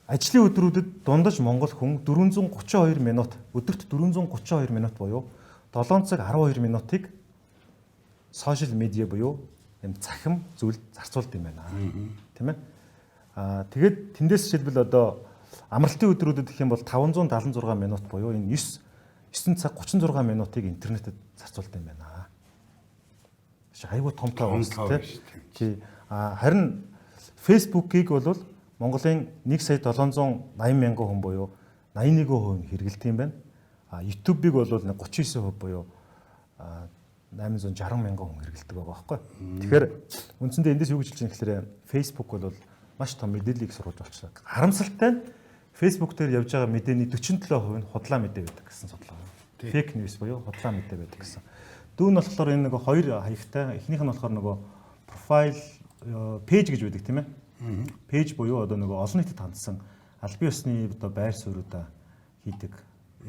Ажлын өдрүүдэд дундаж Монгол хүн 432 минут, өдөрт 432 минут буюу 7 цаг 12 минутыг сошиал медиа буюу юм цахим зүйлд зарцуулд юм байна. Тийм ээ. Тэгээд тэндээс жишээлбэл одоо амралтын өдрүүдэд гэх юм бол 576 минут буюу энэ 9 цаг 36 минутыг интернетэд зарцуулд юм байна. Айгуу том тоо үнэтэй. Тий. Харин Facebook-ийг бол Монголын 1 сая 780 мянган хүн буюу 81% хэрэглэдэг юм байна. YouTube-ыг бол 39% буюу 860 мянган хүн хэрэглэдэг байгаа байхгүй. Тэгэхээр үндсэндээ эндээс юу гэж хэлж байгаа юм гэхээр Facebook бол маш том мэдээллийг сурвалж болчихлоо. Харамсалтай нь Facebook дээр явж байгаа мэдээний 47% нь худлаа мэдээ байдаг гэсэн судалгаа. Fake news буюу худлаа мэдээ байдаг гэсэн. Дүүн нь болохоор энэ нэг хоёр хаягтай. Эхнийх нь болохоор нөгөө profile page гэж байдаг тийм ээ. Page буюу одоо нөгөө олон нийтэд хандсан албан ёсны одоо байр суурьудаа хийдэг.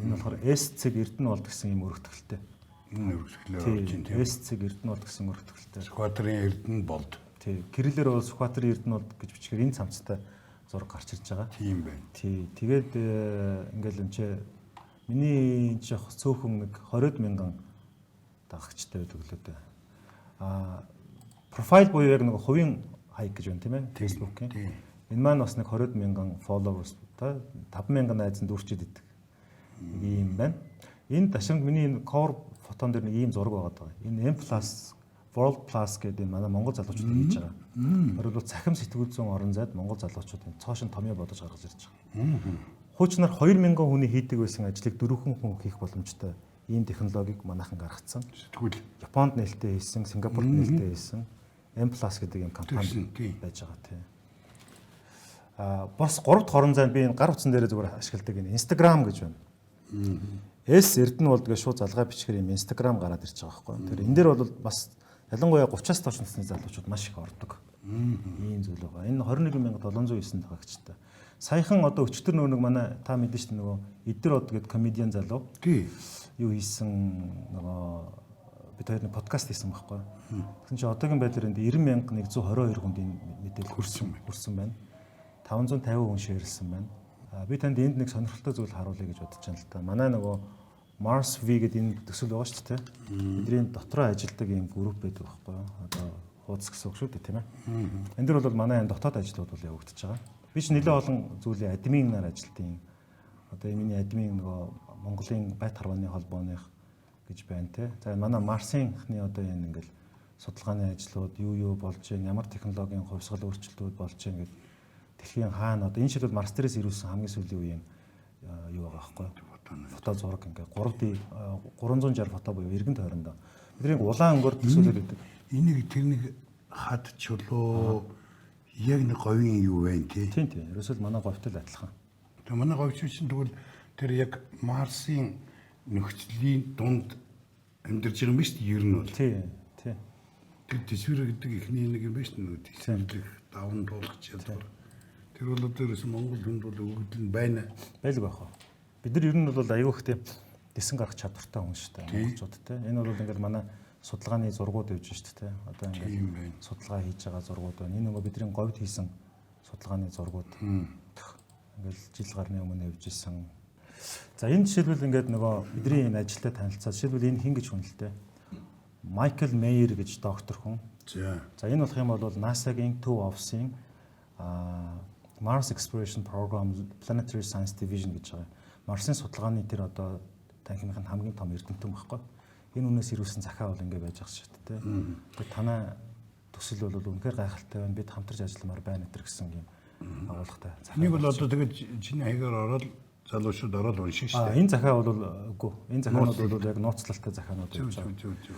Энэ болохоор S-цэг Эрдэнэ болд гэсэн юм өргөтгөлтэй. Энэ өргөтгөлөөр орж ин тийм. S-цэг Эрдэнэ болд гэсэн өргөтгөлтэй. Сүхбаатарын Эрдэнэ болд. Тий. Кириллээр бол Сүхбаатарын Эрдэнэ болд гэж бичгээр энэ цамцтай зураг гарч ирж байгаа. Тийм байна. Тий. Тэгээд ингээл энэ ч миний энэ жоох цөөхөн нэг 20 мянган дагагчтай байдаг л үү. Профайл буюу яг нэг хувийн хаяг гэж байна тийм ээ. Facebook-ийн. Энэ маань бас нэг 20 мянган followers та 5 мянган найзанд дүүрчээд идэг. Ийм байна. Энэ ташрамд миний энэ cover фотон дээр нэг ийм зураг байгаа. Энэ M+ World Plus гэдэг манай монгол залуучууд хийж байгаа. Тэр бол цахим сэтгүүл зүүн орон зайд монгол залуучуудын цоошин томьёо бодож гаргаж ирж байгаа. Хуучнаар 2000 хүний хийдэг байсан ажлыг 4 хүн хийх боломжтой ийм технологиг манайхан гаргацсан. Сэтгүүл. Японд нээлттэй хийсэн, Сингапурт нээлттэй хийсэн M+ гэдэг юм компани байж байгаа тийм. Бас 3 дахь орон зайд би энэ гар утсан дээрээ зүгээр ашигладаг энэ Instagram гэж байна. S Эрдэнэ болд гэж шууд залгаа бичгээр юм Instagram гараад ирж байгаа байхгүй. Тэр энэ дээр бол бас ялангуяа 30-аас доош насны залуучууд маш их ордог. Ийм зүйл байгаа. Энэ 21709 дагагчтай. Саяхан одоо өчтөр нэг манай та мэдэн шүү дээ нөгөө Эдэр од гэдэг комедиан залуу. Тий. Юу хийсэн нөгөө бид хоёр нэг подкаст хийсэн байхгүй. Тэгсэн чинь одоогийн байдлаар энд 90122 хүнд энэ мэдээлэл хүрсэн байна. 550 хүн шеэрлсэн байна. Би танд энд нэг сонирхолтой зүйл харуулъя гэж бодож байна л та. Манай нөгөө Mars V гэдэг энэ төсөл байгаа шүү дээ. Бидний дотроо ажилладаг ийм групп байдаг байхгүй юу? Одоо хуудас гэсэн үг шүү дээ, тийм ээ. Энэ дэр бол манай энэ дотоод ажлууд бол явагдаж байгаа. Би ч нэлээд олон зүйлийн админаар ажилтیں۔ Одоо миний админ нөгөө Монголын байт харваны холбооных гэж байна те. За манай Марсынхны одоо энэ ингээл судалгааны ажлууд юу болж байна, ямар технологийн хувьсгал өөрчлөлтүүд болж байна гэдэг дэлхийн хаана одоо энэ шилбэл Марс дээрээс ирүүлсэн хамгийн сүүлийн үеийн юу байгаа байхгүй юу? Фото зураг ингээ 3D 360 фото буюу эргэн тойрондоо бидний улаан өнгөөр төсөөлөд байдаг. Энийг тэр нэг хад чулуу яг нэг говийн юу вэ тий? Тийм. Ерөөсөө манай говьтой л адилхан. Тэгээ манай говьч чинь тэгвэл тэр яг Марсын нөхцөлийн дунд амьдарч байгаа юм биш үү? Ер нь бол. Тийм. Тэр төсвөр гэдэг ихний нэг юм биш үү? Төсвөрлөх даван туулах чадвар. Тэр бол одоо ерөөс Монгол хүнд бол өгөгдөл нь байна. Байлг байх уу? Бид нар ер нь бол аюу ихтэй дэсэн гарах чадвартай хүн шүү дээ. Монголчууд те. Энэ бол ингээл манай судалгааны зургууд явж шүү дээ. Одоо ингээл судалгаа хийж байгаа зургууд байна. Энэ нөгөө бидний говьд хийсэн судалгааны зургууд. Ингээл жил гарны өмнө явж исэн. За энэ жишээлбэл ингээд нөгөө бидний энэ ажилтай танилцаад жишээлбэл энэ хин гэж хүн л дээ. Майкл Мейер гэж доктор хүн. За энэ болох юм бол NASA-гийн Төв офисын Mars Exploration Program Planetary Science Division гэж байгаа. Марсын судалгааны тэр одоо танхимын хамгийн том эрдэмтэн байхгүй. Энэ үнээс ирүүлсэн захаа бол ингэ байж байгаа шүү дээ. Тэгээд танай төсөл бол үнэхээр гайхалтай байна. Бид хамтарч ажилламаар байна гэсэн юм агуулгатай. Энийг бол одоо тэгээд чиний хаягаар ороод залуучууд ороод унших шүү дээ. Энэ захаа бол үгүй. Энэ захаанууд бол яг нууцлалтай захаанууд гэж байна.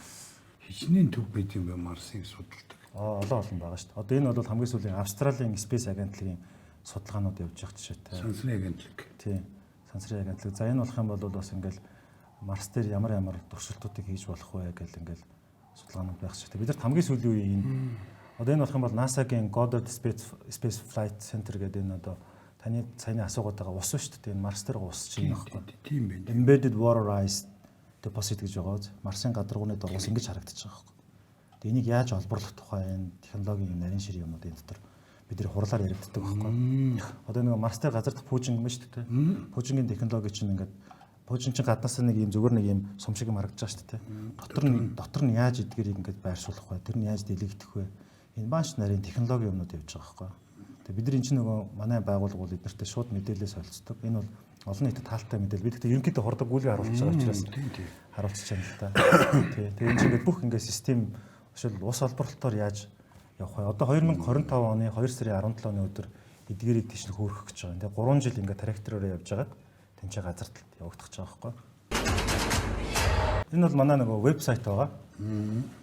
Хичнээн төв байд юм байна Марсыг судалдаг. Олон байгаа шүү дээ. Одоо энэ бол хамгийн сүүлийн Австралийн Space агентлагийн судалгаанууд явж байгаа жишээтэй. Сансрын агентлаг. Тийм. Сансрын агентлаг. За энэ болох юм бол бас ингээл Марс дээр ямар туршилтуудыг хийж болох вэ гэж ингээл судалгаанууд байх шигтэй. Бид нар хамгийн сүүлийн үеийн одоо энэ болох юм бол NASA-гийн Goddard Space Flight Center гэдэг энэ одоо таны саяны асуугаатайгаа ус шүү дээ. Энэ Марс дээр ус чинь байхгүй. Тийм байна. Embedded water ice deposit гэж байгаа. Марсын гадаргууны дор ус ингэж харагдаж байгаа байхгүй. Тэгээ энийг яаж олборлох тухай энэ технологийн нарийн ширээ юмнууд энэ дотор бид нэр хурлаар яригддаг байхгүй. Одоо нэг Марс дээр газар дах пүүжинг юм шүү дээ. Пүүжингийн технологи чинь ингээд пүүжин чинь гаднаас нэг юм зүгээр нэг юм сум шиг юм харагдаж байгаа шүү дээ. Дотор нь яаж эдгэрийг ингээд байршуулах вэ? Тэр нь яаж дэлгэгдэх вэ? Энэ маш нарийн технологи юмнууд явж байгаа байхгүй. Тэгээ бид нар энэ чинь нөгөө манай байгууллага бол эднэртэй шууд мэдээлэл солилцдог. Энэ бол олон нийтэд таалтай мэдээлэл. Бид гэхдээ ерөнхийдөө хордог гүйлгээ харуулж байгаа учраас харуулчих юм л да. Тэгээ энэ чинь ингээд бүх ингээд систем жишээл ус олборлолтоор яаж явах вэ? Одоо 2025 оны 2 сарын 17-ны өдөр эдгээрийг тийш нь хөөрөх гэж байгаа. Тэгээ 3 жил ингээд трактороор явж байгаад тэнцээ газар талд явагдах гэж байгаа байхгүй. Энэ бол манай нөгөө вебсайт байгаа.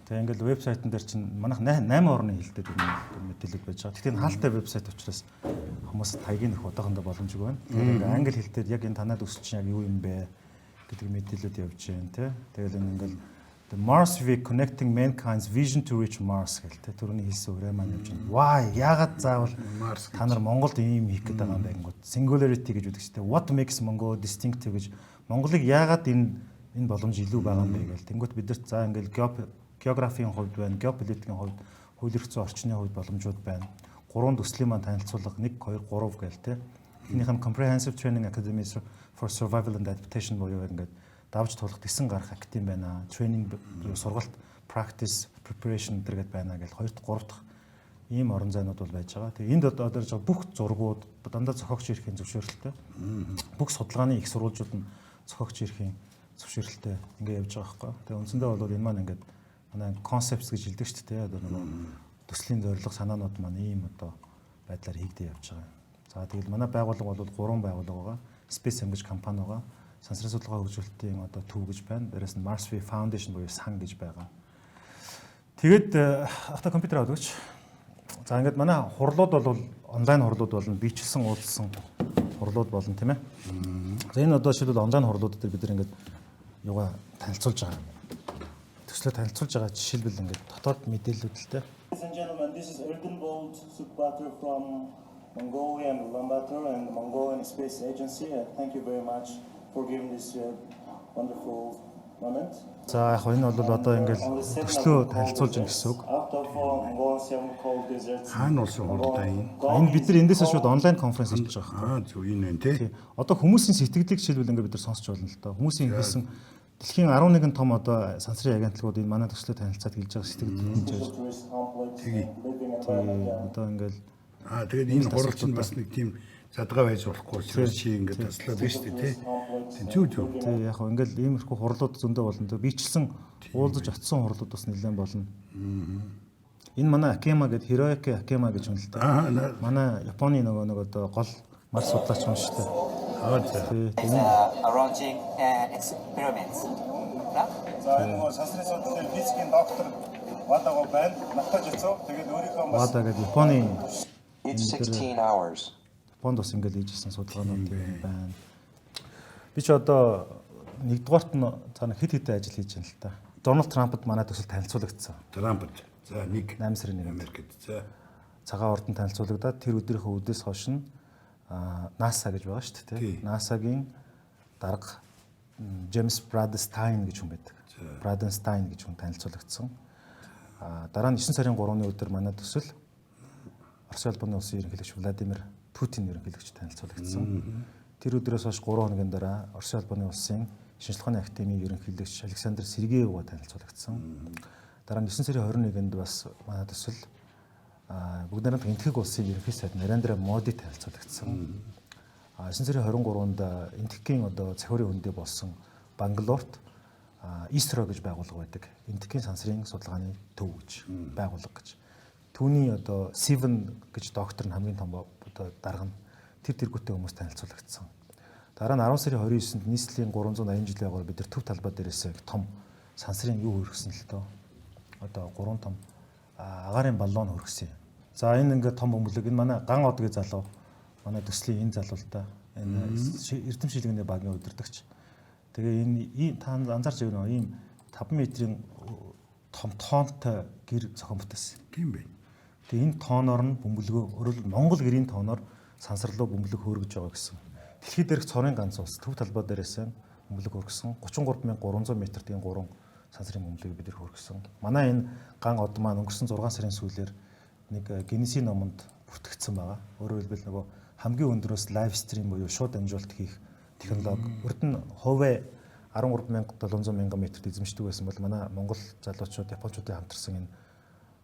Тэгээ ингээд вебсайтн дээр чинь манайх 8 орны хэлтэй мэдээлэл байж байгаа. Гэхдээ энэ хаалттай вебсайт учраас хүмүүс таягийг нөх одоохондоо боломжгүй байна. Тэгээ ингээд англи хэлээр яг энэ танаад өсч чинь яг юу юм бэ гэдэг мэдээлэлүүд явж байна тий. Тэгэл энэ ингээд The Mars Week Connecting Mankind's Vision to Reach Mars гэлтэй түрүүний хэлсэн үрээ маань явж байна. Why? Яагаад заавал та нар Монголд ийм хийх гэдэг юм бэ гингүүд singularity гэж үүдэг чинь what makes Mongol distinctive гэж Монголыг яагаад энэ боломж илүү байгаа юм бэ гэл. Тэнгүүт бидэрт за ингээл географийн хувьд байна, геополитикийн хувьд, хууль эрх зүйн орчны хувьд боломжууд байна. 3 төслийн маань танилцуулга 1 2 3 гээл те. Эхнийх нь Comprehensive Training Academy for Survival and Adaptation буюу ингээд давж тулах тесэн гарах актив байна. Тренинг сургалт practice preparation гэдэргээд байна гэж 2 3 дахь ийм орон зайнууд бол байж байгаа. Тэгээ энд одоо дэрж бүх зургууд дандаа зохиогч ирэхийн зөвшөөрөлтэй. Бүх судалгааны их сурвалжууд нь зохиогч ирэхийн зөвшөөрөлтэй ингээд явж байгаа байхгүй. Тэгээ үндсэндээ бол энэ маань ингээд манай concepts гэж хэлдэг шүү дээ. Одоо нөгөө төслийн зорилго санаанууд маань ийм одоо байдлаар хийгдэж явж байгаа. За тэгэл манай байгууллага бол 3 байгууллага байгаа. Space Am гэж компани байгаа. Сансрын судалгаа хөгжүүлэлтийн одоо төв гэж байна. Дээрээс нь Mars Week Foundation буюу сан гэж байгаа. Тэгээд авто компьютер авдагч. За ингээд манай хурлууд бол онлайн хурлууд болно, бичлсэн уулзсан хурлууд болно тийм ээ. За энэ одоо шилбэл онлайн хурлууд дээр бид нар ингээд юугаа танилцуулж байгаа. Төслөө танилцуулж байгаа жишээлбэл ингээд дотоод мэдээлэлүүд л дээ. Ladies and gentlemen, this is Ergun Bolt Sukbatur from Mongolian Ulaanbaatar and the Mongolian Space Agency. Thank you very much for giving this wonderful moment. За яг энэ бол одоо ингээд төслөө танилцуулж байгаа гэсэн үг. Хаана болсон хуралдаа юм? Энэ бид нар эндээс шууд онлайн конференц хийж байгаа. Зөв энэ байна тий. Одоо хүмүүсийн сэтгэлийг жишээлбэл ингээд бид нар сонсч болно л доо. Хүмүүсийн хэлсэн дэлхийн 11 том одоо сансрын агентлагууд энэ манай төслөө танилцаад хэлж байгаа сэтгэл хэмжээ. Одоо ингээд тэгээд энэ хурал чинь бас нэг тийм задгаа байж болохгүй учраас чи ингээд таслаа биш үү тий. Зүг. Тий яг хөө ингээд иймэрхүү хурлууд зөндөө болно. Бичлсэн уулзаж очсон хурлууд бас нэлээд болно. Энэ манай Акема гэдэг Hiroyuki Akema гэж хүн л дээ. Манай Японы нөгөө одоо гол Марс судлаач хүн шүү дээ. Arranging experiments. За энэ нөгөө сансрын судлалын физикийн доктор Вадаго байна. Натаж өцөө. Тэгээд өөрийнхөө бас Вада гэдэг Японы It's 16 hours. Японд бас ингээд хийжсэн судалгаанууд байна. Би ч одоо нэгдүгээрт нь цаана хэд хэдэн ажил хийж байна л та. Дональд Трампд манай төсөл танилцуулагдсан. Трампд. За 8 сарын 1-нд Америкт. За цагаан ордон танилцуулагдаад тэр өдрийнхөө үдээс хойш нь NASA гэж байгаа шүү дээ. NASA-гийн дарга Джеймс Брадстайн гэж хүн байдаг. Брадстайн гэж хүн танилцуулагдсан. Дараа нь 9 сарын 3-ны өдөр манай төсөл Орос улбаны улсын ерөнхийлөгч Владимир Путин ерөнхийлөгч танилцуулагдсан. Тэр өдрөөс хойш 3 хоногийн дараа Орос улбаны улсын шинжилгээ ухааны академийн ерөнхийлөгч Александр Сергеевга танилцуулагдсан. Дараа нь 9 сарын 21-нд бас манай төсөл бүгд найрамдах энэтхэг улсын ерөнхий сайд Нарендра Моди танилцуулагдсан. 9 сарын 23-нд энэтхэгийн одоо цахиурын хөндөө болсон Бангалорт ISRO гэж байгууллага байдаг. Энэтхэгийн сансрын судалгааны төв гэж байгууллага гэж. Түүний одоо Seven гэж доктор нь хамгийн том одоо дарга нь тэр тэргүүтээ хүмүүс танилцуулагдсан. Дараа нь 10 сарын 29-нд нийслэлийн 380 жилийн агаар бид нар төв талбай дээрээс том сансрын юу хөргсөн л доо. Одоо 3 том агаарын баллон хөргсөн. За энэ ингээд том бөмбөлөг энэ манай ган одгийн залуу манай төслийн энэ залуу л да. Энэ эрдэм шилгэний багийн удирдагч. Тэгээ энэ та анзаарч байгаа нөө ийм 5 метрийн том тоонтой гэр зохион бүтээсэн. тийм байна. Тэгээ энэ тооноор нь бөмбөлгөө өөрөөр Монгол гэрийн тооноор сансар руу бөмбөлөг хөөргөж байгаа гэсэн. Дэлхийд дээрх цорын ганц улс төв талбай дээрээс бөмбөлөг хөргсөн 33300 м тийм 3 сансрын бөмбөлөгийг бид нар хөргсөн. Манай энэ ган од маань өнгөрсөн 6 сарын сүүлээр нэг Гиннесийн номонд бүртгэгдсэн байгаа. Өөрөөр хэлбэл нөгөө хамгийн өндөрөөс лайв стрим буюу шууд амжилт хийх технологи. Урд нь Huawei 13700 мянган метрт эзэмшдэг байсан бол манай Монгол залуучууд, Япончуудын хамтарсан энэ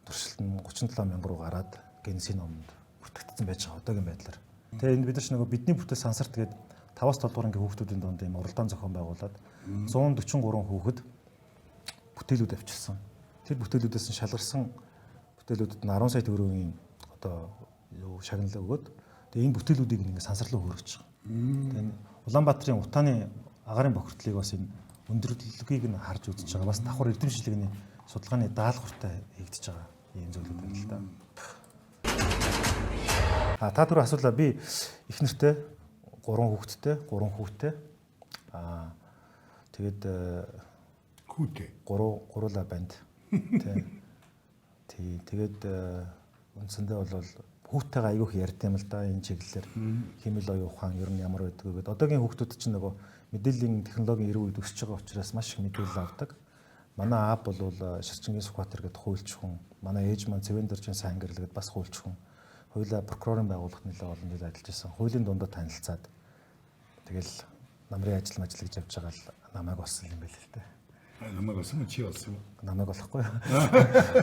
туршилт нь 37 мянга руу гараад Гиннесийн номонд бүртгэгдсэн байж байгаа одоогийн байдлаар. Тэгээ энд бид нар ч нөгөө бидний бүтээл сансарт гээд 5-аас 7 дугаар ангийн хүүхдүүдийн дунд ийм уралдаан зохион байгуулад 143 хүүхэд бүтээлүүд авчирсан. Тэр бүтээлүүдээс нь шалгарсан бүтээлүүдэд нь 10 сая төгрөгийн одоо шагналаа өгөөд тэгээ энэ бүтээлүүдийг ингээ сансар руу хөргөж байгаа. Тэгээ Улаанбаатарын утааны агаарын бохирдлыг бас энэ өндөрлөгийг нь харж үзэж байгаа. Бас давхар эрдэмшлэгний судалгааны даалгавартай хийгдэж байгаа ийм зүйлүүд байна л да. Та түрүү асуулаа би их нэртэй 3 хүүхэдтэй тэгээд Хүүтэй. гуруула банд тий тэгээд үндсэндээ бол хүүхдтэйгээ аягүй их ярьд юм л да энэ чиглэлээр химэл оюун ухаан ер нь ямар байдаг гэдэг. Одоогийн хүүхдүүд чинь нөгөө мэдээллийн технологийн эрүү үед өсөж байгаа учраас маш их мэдээлэл авдаг. Манай аав бол Шарчингийн Сүхбаатар гэдэг хуульч хүн. Манай ээж маань Цэвэн дөржин сайн гэрлэгэд бас хуульч хүн. Хоёулаа прокурорын байгууллагт нэлээд олон жил ажиллаж байсан. Хуулийн дундаа танилцаад тэгэл намрын ажил гэж явж байгаа л намайг болсон юм байл л дээ. Намайг олсон чи олсон. Намайг болохгүй.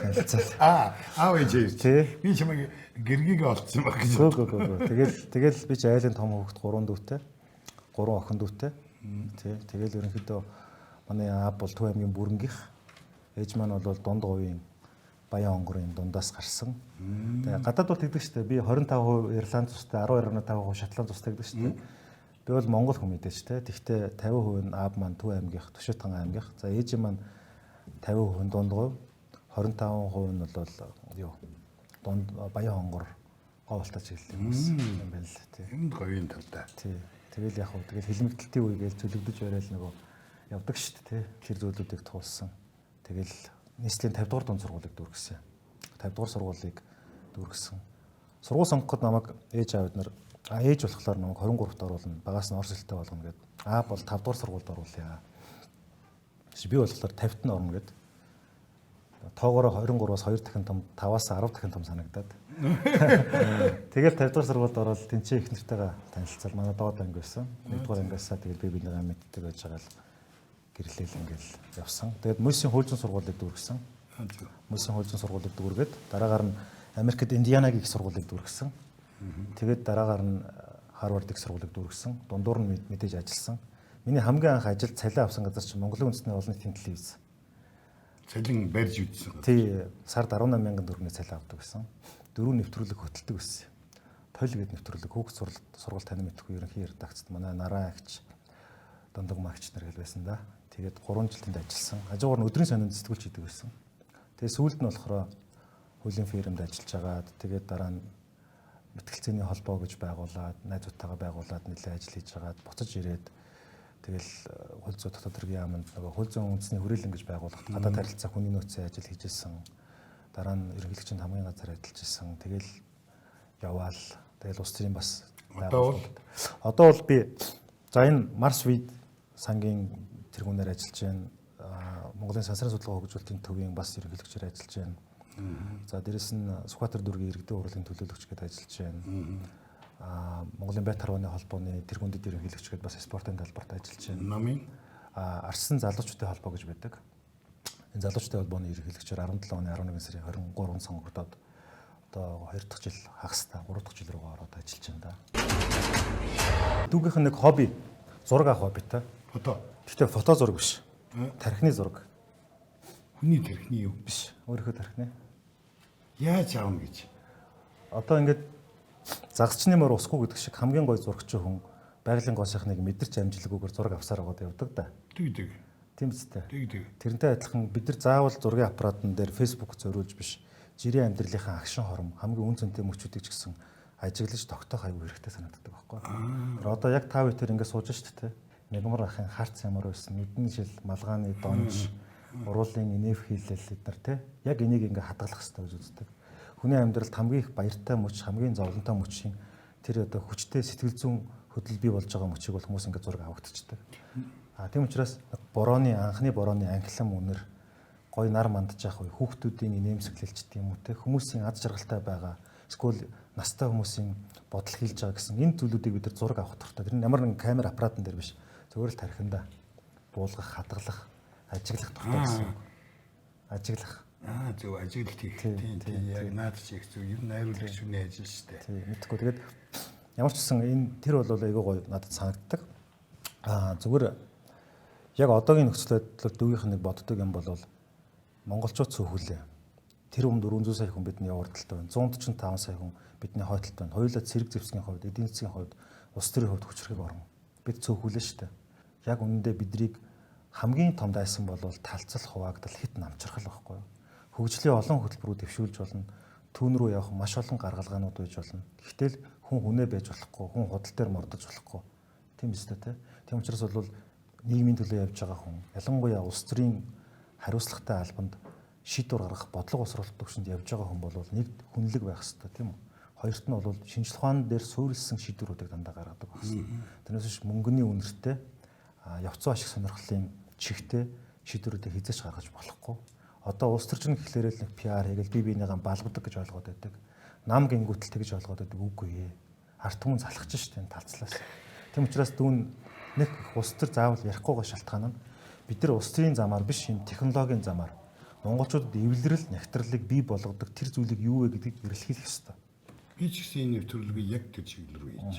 Танилцаад. Аав ээж. Тий. Би чамайг гэргийг олцсон баг гэж. Гөө. Тэгэл би ч айлын том хүүхэд 3 дүүтэй. 3 охин дүүтэй. Тий. Тэгэл ерөнхийдөө манай аав бол Төв аймгийн Бүрэнгийнх. Ээж маань бол дунд говийн Баян онгорын дундаас гарсан. Тэгээ гадаад бол тэгдэг шүү дээ. Би 25% Ирланд цустай, 12.5% Шотланд цустай гэдэг шүү дээ. Би бол Монгол хүн мэдээж тэ. Тэгвэл 50% нь аав маань Төв аймгийнх, Төшөөтхан аймгийнх. За ээж маань 50% дунд говь, 25% нь бол юу? Дунд Баян онгор говьлтаа чиглэлтэй хүмүүс юм байна л тий. Энд говийн тавтай. Тий. Тэгэл яг хөө тэгэл хэлмэгдэлтийн үегээл цөлөгдөж барайл нөгөө явдаг шүү дээ тий. Тэр зүйлүүдийг туулсан. Тэгэл нийслэлийн 50 дугаар дунд сургуулийг дүүргэсэн. 50 дугаар сургуулийг дүүргэсэн. Сургууль сонгоход намайг ээж аавд нар ээж болохоор намайг 23-т оруулна. Багаас нь орс хэлтэй болгоно гэд. Бол 5 дугаар сургуульд оруулъя. Би болохоор 50-т нь орно гэд. Тоогоороо 23-аас 2 дахин том, 5-аас 10 дахин том санагдаад. Тэгэл 50 дугаар сургуульд ороод тэнцээ их нэртэйгээ танилцал. Манай доод анги байсан. 1-р ангиасаа тэгэл би бид нараа мэддэг байж байгаа л гэрлээл ингээл явсан. Тэгээд Мөсийн хуулийн сургуулийг дүүргэсэн. Мөсийн хуулийн сургуулийг дүүргээд дараагаар нь Америкт Индианагийн их сургуулийг дүүргэсэн. Тэгээд дараагаар нь Харвард их сургуулийг дүүргэсэн. Дундуур нь мэдээж ажилласан. Миний хамгийн анх ажилд цалин авсан газар чинь Монголын үндэсний олон нийтийн телевиз. Цалин барьж үдсэн. Тий, сард 18,000 төгрөгийн цалин авдаг гэсэн. 4 нэвтрүүлэг хөтэлдэг байсан. Тойл гээд нэвтрүүлэг хүүхд сургалт тань мэдхгүй ерөнхий редакцт манай Нараа агч Дондог магч нар хэл байсан да. Тэгээд 3 жилд ажилласан. Хажуугаар нь өдрийн сонинд сэтгүүлч хийдэг байсан. Тэгээд сүүлд нь болохоор хуулийн фирмд ажиллаж агаад тэгээд дараа нь мэтгэлцээний холбоо гэж байгуулад, найзуудтайгаа байгуулад нэлээд ажил хийж агаад буцаж ирээд тэгэл хууль зүйн дотоод хэргийн яамд нөгөө хууль зүйн үндэсний хүрээлэн гэж байгуулахад гадаад харилцаа хүний нөөцийн ажил хийжсэн. Дараа нь ерөнхийлөгчийн хамгийн газар ажиллаж исэн. Тэгэл яваал. Тэгэл улс төрийн бас одоо бол би за энэ Марс Вид сангийн тэргүүнээр ажиллаж байна. Монголын сансрын судалгаа хөгжүүлэлтийн төвийн бас ерөнхийлөгчөөр ажиллаж байна. За дээрэс нь Сүхбаатар дүүргийн иргэдийн урлын төлөөлөгч гэдээ ажиллаж байна. Монголын байт харваны холбооны тэргүүндэд ерөнхийлөгч гэдээ бас спортын талбарт ажиллаж байна. Намын Арсан залуучуудын холбоо гэж байдаг. Энэ залуучуудын холбооны ерөнхийлөгчөөр 17 оны 11 сарын 23-нд сонгогдоод одоо 2 дахь жил хагастай 3 дахь жил рүүгээ ороод ажиллаж байна да. Дүүгийнх нь нэг хобби зураг авах хоббитай. фото. Гэхдээ фото зураг биш. Тархины зураг. Хүний тархины юу? Биш. Өөрийнхөө тархины. Яаж аавна гэж. Одоо ингээд загасчны мөр усгүй гэдэг шиг хамгийн гой зурагч хүн байгалийн гоо сайхныг мэдэрч амжилгүйгээр зураг авсаар гоод явдаг да. Тэг. Тийм үстэй. Тэг. Тэрнтэй адилхан бид нар заавал зургийн аппаратн дээр Facebook зориулж биш. Жирийн амьдралынхаа агшин хором хамгийн үн цэнтэй мөчүүдийг ч гэсэн ажиглаж тогтоох аюу хэрэгтэй санагддаг байхгүй. Тэр одоо яг та бүхэн ингээд сууж штэ тэ. Мегмар ахын харц ямар байсан нүдний жил малгааны донж уруулын инэв хийлэл эднэр тэ. Яг энийг ингээд хадгалах хэрэгтэй гэж үздэг. Хүний амьдралд хамгийн их баяртай мөч хамгийн зовлонтой мөчийн тэр одоо хүчтэй сэтгэл зүйн хөдөл бий болж байгаа мөчийг бол хүмүүс ингээд зураг авагдчихдаг. Тийм учраас анхны борооны анхлан үнэр гой нар мандж явах үе хүүхдүүдийн инээмсэглэлч тийм үү те хүмүүсийн аз жаргалтай байгаа эсвэл настай хүмүүсийн бодол хийлж байгаа гэсэн энэ зүйлүүдийг бид нар зураг авах хэрэгтэй. Тэр нь ямар нэгэн камер аппаратн дээр биш. Зөвхөн л тархинда буулгах, хадгалах, ажиглах тухтай гэсэн. Ажиглах. Зөв ажиглалт хийх. Тийм яг наад чи их зөв. Ер нь найруулагч хүний ажил шүү дээ. Тийм мэдхгүй. Тэгээд ямар ч гэсэн энэ тэр бол айгүй гоё надад санагддаг. Зүгээр яг одоогийн нөхцөл байдлаар дүүгийнх нь боддог юм бол монголчууд цөөхөлээ. Тэр өмнө 400 сая хүн бидний урдталтай байна. 145 сая хүн бидний хойдолд байна. Хоёулаа цэрэг зэвсгийн хувьд, эдийн засгийн хувьд, улс төрийн хувьд хүчрхэг орно. Бид цөөхөлээ шүү дээ. Яг үнэндээ биднийг хамгийн том дайсан бол талцал хуваагдал хит намчрахал байхгүй юу? Хөгжлийн олон хөтөлбөрүүд дэвшүүлж болно. Түүн рүү явах маш олон гаргалгаанууд байж болно. Гэхдээ хүн хүнээ байж болохгүй, хүн худал дээр мордож болохгүй. Тийм үстэй те. Тийм учраас бол нийгмийн төлөө явж байгаа хүн, ялангуяа улс төрийн хариуцлагатай албанд шийдвэр гаргах бодлого усруулах төвшөнд явж байгаа хүн бол нэг хүнлэг байх хэрэгтэй тийм үү? Хоёрт нь бол шинжлэх ухаан дээр суурилсан шийдвэрүүдийг дандаа гаргадаг байх хэрэгтэй. Тэрнээс биш мөнгөний үнэртэй явцсан ашиг сонирхлын чихтэй шийдвэрүүдийг хязгаарч гаргаж болохгүй. Одоо улс төрчин гэхлээр л нэг PR хийгээл бие биенийгаа балбадаг гэж ойлгоод байдаг. Нам гингүүтэл тэгж ойлгоод байдаг үгүй ээ. Арт түмэн залхаж штеп талцлаас. Тийм учраас дүүн нэг улс төр заавал ярихгүйгээ шалтгаан нь бид нар улс төрийн замаар биш энэ технологийн замаар монголчуудад эвлэрэл нягтралыг бий болгодог тэр зүйлийг юу вэ гэдгийг эрэлхийлэх ёстой. Би ч гэсэн энэ нэвтрүүлгийг яг тэр чиглэл рүү хийж.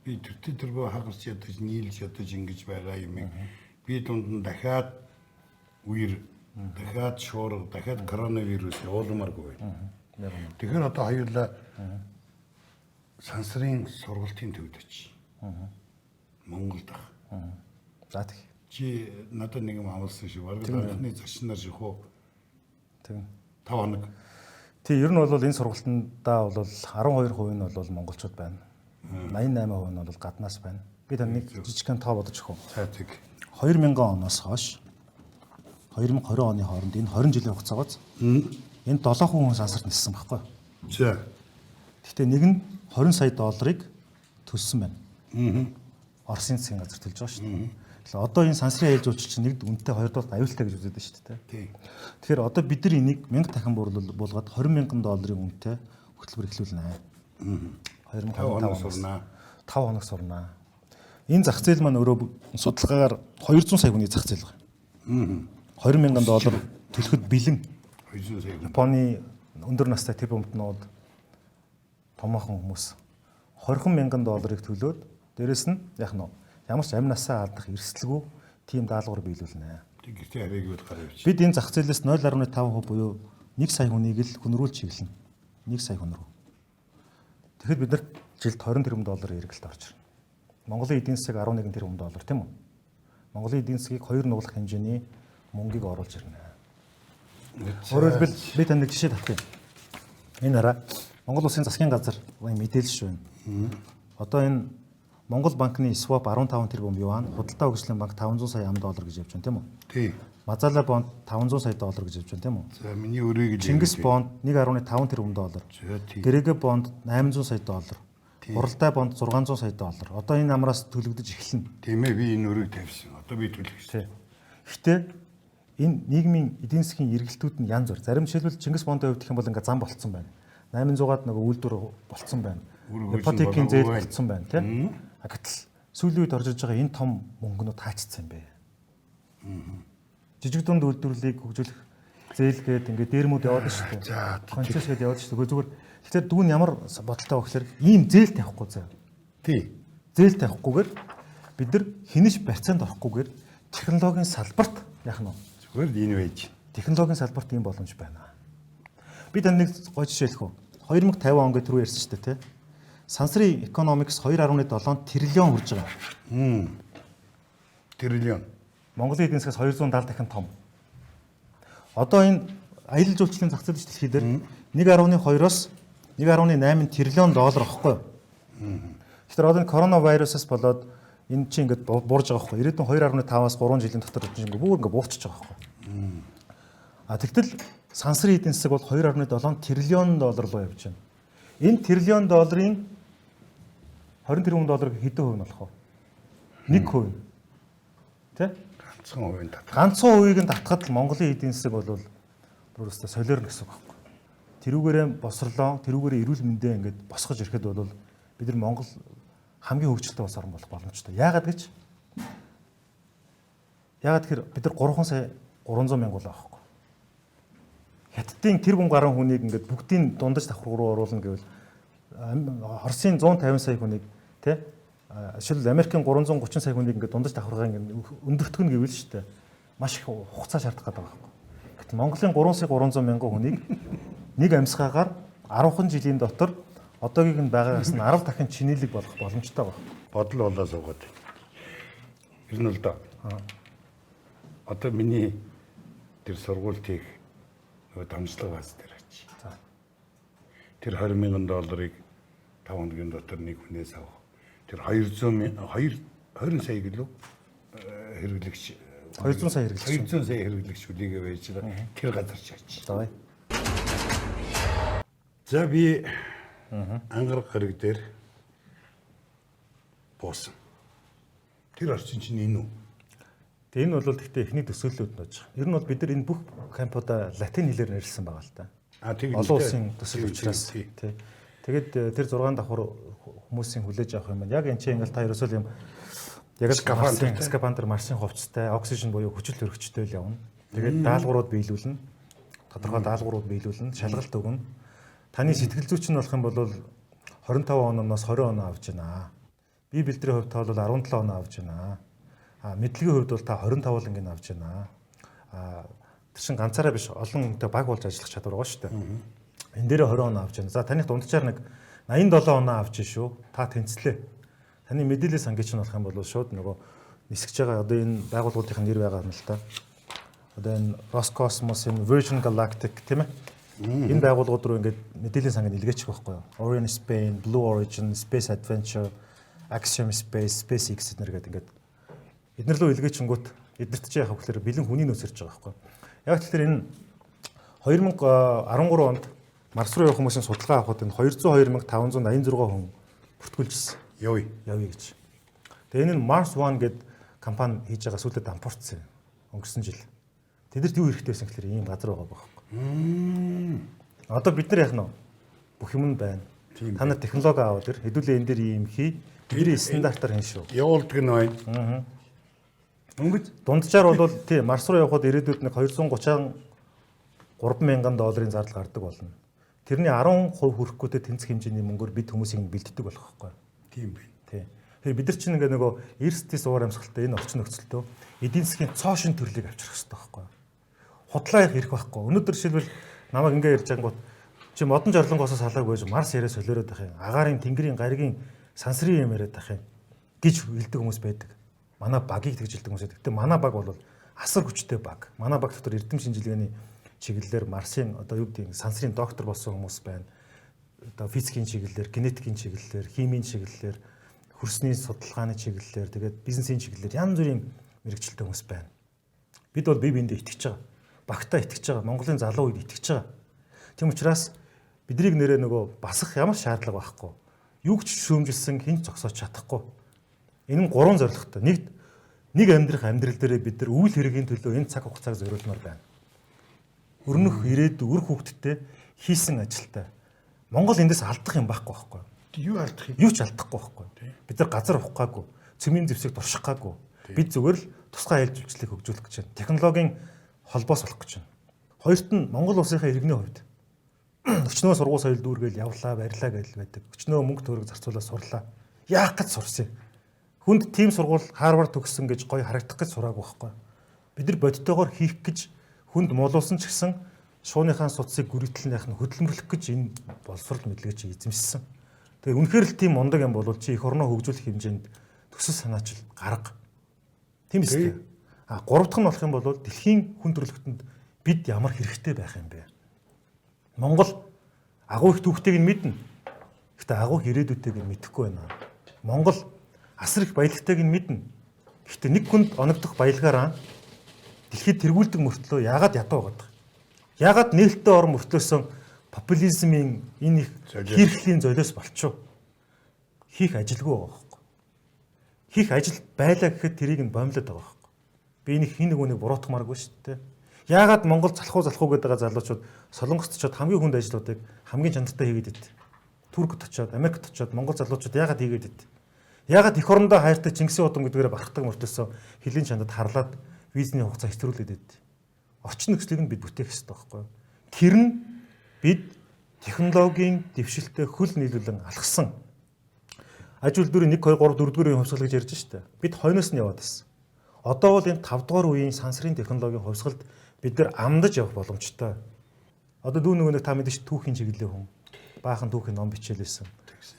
Би төрбөө хагарч ядаж нийлж ядаж ингэж байгаа юм. Би дунд нь дахиад үер дахиад шуурга дахиад коронавирус уулмааргүй байна. Тэгэхээр одоо хоёулаа сансрын сургалтын төвд очив. Монголд ах. За тэг. Чи надад нэг юм амласан шүү. Бараг анхны зочноор шихүү. Тэг. 5 хоног. Тий, ер нь бол энэ сургалтандаа бол 12% нь бол монголчууд байна. 88% нь бол гаднаас байна. Би тань нэг жижигхэн тоо бодож өгөө. За тэг. 2000 оноос хойш 2020 оны хооронд энэ 20 жилийн хугацаагаас энэ 7 хүн сансарт ниссэн байхгүй. За. Гэхдээ нэг нь 20 сая долларыг төлсөн байна. Оросын засгийн газар төлж байгаа шүү дээ. Тэгэхээр одоо энэ сансрын ээлж ууч чинь нэг үнэтэй 2 доллар аюултай гэж үздэг шүү дээ. Тийм. Тэгэхээр одоо бид нар энийг 1000 дахин буулгаад 20,000 долларын үнэтэй хөтөлбөр эхлүүлнэ. 2025 сурнаа. 5 хоног сурнаа. Энэ зах зээл маань өөрөө судалгаагаар 200 сая хүний зах зээл байна. 20,000 доллар төлөхөд бэлэн. 200 сая. Японы өндөр настай төв өмтнүүд томоохон хүмүүс 20,000 долларыг төлөөд дээрэс нь яг нь ямар ч амь насаа алдах эрсдэлгүй тийм даалгавар биелүүлнэ. Тэгтээ харийг бол гараа явчих. Бид энэ зах зээлээс 0.5% буюу 1 сая хүнийг л хүнрүүлж чиглэнэ. 1 сая хүн рүү. Тэгэхэд бид нар жилд 20 тэрбум долларын эргэлт орж ирнэ. Монголын эдийн засаг 11 тэрбум доллар тийм үү? Монголын эдийн засгийг 2 нугалах хэмжээний мөнгийг оруулж ирнэ. Өөрөөр хэлбэл би танд нэг жишээ тавьчих. Энэ хараа Монгол Улсын засгийн газар мэдээлж байна. Одоо энэ Монгол банкны swap 15 тэрбум юан, худалдаа хөгжлийн банк 500 сая $, гэж явж байна тийм үү? Тий. Мазала бонд 500 сая $, гэж явж байна тийм үү? За миний өрийг л Чингис бонд 1.5 тэрбум $. Гэрээгэ бонд 800 сая $. Хуралдай бонд 600 сая $. Одоо энэ амраас төлөгдөж эхэлнэ. Тийм ээ би энэ өрийг тавьсан. Одоо би төлөх шүү. Гэхдээ энэ нийгмийн эдийн засгийн эргэлтүүд нь янз бүр. Зарим жишээлбэл Чингис бондын хувьд гэх юм бол ингээ зам болцсон байна. 800-аад нэг үйлдвэр болцсон байна. Ипотекийн зээл болцсон байна тийм. Гэтэл сүүлийн үед орж иж байгаа энэ том мөнгөнүүд хаачсан юм бэ. Жижиг дунд үйлдвэрлэлийг хөгжүүлэх зээлгээд ингээ дээрмүүд яваад шүү дээ. Концесс гээд яваад шүү дээ. Зүгээр тэгэхээр дүүн ямар бодолтой вэ гэхээр ийм зээл тавихгүй заяа. Тий. Зээл тавихгүйгээр бид нар хинэж барьцаанд орохгүйгээр технологийн салбарт яах нь вэ? Зүгээр энэ байж. Технологийн салбарт ийм боломж байна. Би танд нэг гоё жишээ хэлэх үү? 2050 он гэж түрүү ярьсан шүү дээ, тий. Сансрын economics 2.7 триллион хүрж байгаа. Триллион. Монголын эдийн засгаас 270 дахин том. Одоо энэ аялал жуулчлалын зах зээл дэлхий дээр 1.2-оос 1.8 триллион доллар авахгүй юу? Тэгэхээр одоо коронавирусаас болоод энэ чинь ингээд буурж байгаа байхгүй. Ирээдүйн 2.5-аас 3 жилийн дотор ингээд бүр ингээд буурчихж байгаа байхгүй. Тэгтэл сансрын эдийн засаг бол 2.7 триллион доллар руу явж байна. Энэ $1 триллион 20 тэрбум долларыг хэдэн хувь нь болох вэ? 1%. Тэ? Ганцхан хувийн татах. Ганцхан хувийг нь татхад л Монголын эдийн засаг бол өөрөөсөө солиорно гэсэн үг байхгүй. Тэрүүгээрээ босрлоо, тэрүүгээрээ эрүүл мэндээ ингээд босгож ирэхэд бол бид нар Монгол хамгийн хөгжилтэй улс орн болох боломжтой. Яагаад гэхээр бид нар 3 сая 300 мянга бол авахгүй. Хятадын тэрбум гаруй хүнийг ингээд бүгдийн дундаж давхар руу оруулна гэвэл Оросын 150 сая хүнийг тий жишээл Америкийн 330 сая хүнийг ингээд дундаж давхаргаа ингээд өндөртгөн гэвэл шүү дээ. Маш их хугацаа шаардах гэдэг байгаа байхгүй. Гэтэл Монголын 3 сая 300 мянган хүнийг нэг амьсгаагаар 10хан жилийн дотор одоогийг нь байгаагаас нь 10 дахин чинэлэг болох боломжтой байна. Бодол болоо суугаад. Ер нь л да. Одоо миний тэр сургуульд хийх нөгөө дамжлага бааз дээр очив. Тэр $20,000 5 хоногийн дотор нэг хүнээс авах. Тэр 20 сая гэлөө хэрэглэгч 200 сая хэрэглэгч. 200 сая хэрэглэгч үлийгээ байж байгаа. Тэр газар ч очив. За. За би ангараг гараг дээр буусан. Тэр орчин чинь энэ үү? Тэгээ энэ бол гэхдээ эхний төсөөллүүд нөж. Ер нь бол бид нар энэ бүх кампуда латин хэлээр нэрлсэн байгаа л да. Олон улсын төсөл учраас тий. Тэгээд тэр 6 давхар хүмүүсийн хүлээж авах юм байна. Яг энэ чинь ингээл та ерөөсөө юм яг л скафандр Марсын хувцастай оксижен буюу хүчил төрөгчтэй л явна. Тэгээд даалгаврууд биелүүлнэ. Тодорхой даалгаврууд биелүүлнэ, шалгалт өгнө. Таны сэтгэл зүйч нь болох юм бол 25 оноос 20 оноо авч байна. Бие бэлтрийн хувьд бол 17 оноо авч байна. Мэдлэгийн хувьд бол та 25 л ингэ авч байна. Тэр чин ганцаараа биш олон хүнтэй баг болж ажиллах чадвар байгаа шүү дээ. Энэ дээр 20 оноо авч байна. За таних дунджаар нэг 87 оноо авч шүү. Та тэнцлээ. Таны мэдээлэл сангийн чинь болох юм бол шууд нөгөө нисгэж байгаа одоо энэ байгууллагуудын нэр байгаа юм л та. Одоо энэ Roscosmos, Virgin Galactic тийм ээ. Энэ байгууллагууд руу ингээд мэдээллийн сангийн илгээчих байхгүй юу? Orion Spain, Blue Origin, Space Adventure, Axiom Space, SpaceX гэдэг ингээд эднэр лөө илгээчингүүт эднэрт чи яхав гэхээр бэлэн хүний нөөц ирж байгаа байхгүй юу? Яг тэгэхээр энэ 2013 онд Марс руу явах хүмүүсийн судалгаа авахад энэ 202,586 хүн бүртгүүлжсэн. Явъя гэж. Тэгээ энэ Mars One гэдэг компани хийж байгаа сүүлдээ дампуурцсан өнгөрсөн жил. Тэдэрт юу хэрэгтэй байсан гэхээр ийм газар байгаа байхгүй. Одоо бид нар яах нь бүх юм байна. Та нар технологи аваад ир хэдүүлээ энэ дээр ийм хий. Бидний стандартаар хийн шүү. Явуулдаг нь байна. Өнгөж дунджаар бол тий Марс руу явхад ирээдүйд нэг $233,000 зардал гардаг болно. Тэрний 10% хүрэхгүйтэй тэнцэх хэмжээний мөнгөөр бид хүмүүсийг бэлддэг болох байхгүй. Тийм байна. Тий. Тэгэхээр бид нар чинь ингээ нөгөө эрсдийн суур амьсгалтай энэ орчин нөхцөлтөө эдийн засгийн цоо шин төрлийг авчрах хэрэгтэй байхгүй. Худлаа их ирэх байхгүй. Өнөөдөр жишээлбэл намайг ингээ ярьж ангууд чи модон жорлонгоосоо салаагүй байж Марс яриа солиороод байх юм. Агаарын тэнгэрийн гаригийн сансрын юм яриад байх юм гэж хэлдэг хүмүүс байдаг. Манай багийг тэгж хэлдэг хүмүүс байдаг. Гэтэ манай баг бол асар хүчтэй баг. Манай баг дотор эрдэм шинжилгээний чиглэлээр Марсын одоо юу гэдэг сансрын доктор болсон хүмүүс байна. Одоо физикийн чиглэлээр, генетикийн чиглэлээр, химийн чиглэлээр, хөрсний судалгааны чиглэлээр, тэгээд бизнесийн чиглэлээр янз бүрийн мэрэгчлэлтэй хүмүүс байна. Бид бол бие биендээ итгэж байгаа. Багтаа итгэж байгаа. Монголын залуу үед итгэж байгаа. Тийм учраас биднийг нэрээ нөгөө басах ямар шаардлага байхгүй. Юу ч шүүмжилсэн хинч зогсоож чадахгүй. Энэ нь 3 зорилготой. Нэг амьдрах амьдрал дээрээ бид нар үйл хэргийн төлөө энэ цаг хугацааг зориулмаар байна. Өрнөх ирээдүйн үр хөвгтдээ хийсэн ажилтай. Монгол эндээс алдах юм байхгүй байхгүй. Юу алдах юм? Юу ч алдахгүй байхгүй. Бид нар газар ухахгаагүй, цөмийн зэвсэг туршихгаагүй. Бид зүгээр л тусгай аялал жуулчлалыг хөгжүүлэх гэж байна. Технологийн холбоос болох гэж байна. Хоёрт нь Монгол улсынхаа иргэний хувьд өчнөө сургууль соёл дүүргээл явлаа, барилаа гэж байдаг. Өчнөө мөнгө төгрөг зарцуулаад сурлаа. Яах гэж сурсан юм? Хүнд тийм сургууль Харвард төгссөн гэж гоё харагдах гэж сураагүй байхгүй. Бид нар бодтойгоор хийх гэж хүнд муулуулсан ч гэсэн шууныхаа судсыг гүрийтлэнийх нь хөдөлмөрлөх гэж энэ боловсрол мэдлэгээ чи эзэмшсэн. Тэгээ үнэхээр л тийм мундаг юм бол чи эх орноо хөгжүүлэх хэмжээнд төсөл санаачил гарга. Тийм биз дээ. 3 дахь нь болох юм бол дэлхийн хүн төрөлхтөнд бид ямар хэрэгтэй байх юм бэ? Монгол агуу их түүхтэйг нь мэднэ. Гэхдээ агуу ирээдүйтэйг нь мэдэхгүй байна. Монгол асар их баялагтайг нь мэднэ. Гэхдээ нэг хүнд оногдох баялагаараа дэлхийд тэргүүлдэг мөртлөө яагаад ятуу байгаа. Яагаад нээлттэй орон мөртлөөсөн популизмын энэ их хийрхлийн золиос болчихоо. Хийх ажилгүй байгаа байхгүй. Хийх ажил байлаа гэхэд тэрийг нь бомлоод байгаа байхгүй. Би энэ хин нэг үнийг буруутгамааргүй шүү дээ. Яагаад Монгол залхуу гэдэг залуучууд Солонгост очиод хамгийн хүнд ажлуудыг хамгийн чанартай хийгээд байд. Туркд очиод, Америкт очиод Монгол залуучууд яагаад хийгээд байд? Яагаад эх орондоо хайртай Чингисийн удам гэдгээр бахархдаг мөртөөсөө хилийн чандад харлаад визний хугацаа хэтрүүлээд байд. Орчин нөхцөлийг нь бид бүтээх хэрэгтэй байхгүй юу? Тэр нь бид технологийн дэвшилтэд хөл нийлүүлэн алхсан. Аж үйлдвэрийн 1 2 3 4 дугаар хувьсгал гэж ярьж штэ. Бид хойноос нь яваад байсан. Одоо бол энэ 5 дугаар үеийн сансрын технологийн хувьсгалд бид нар амдаж явах боломжтой. Одоо дүү нэг та мэдээж түүхийн чиглэлийн хүн. Баахан түүхийн ном бичээлсэн.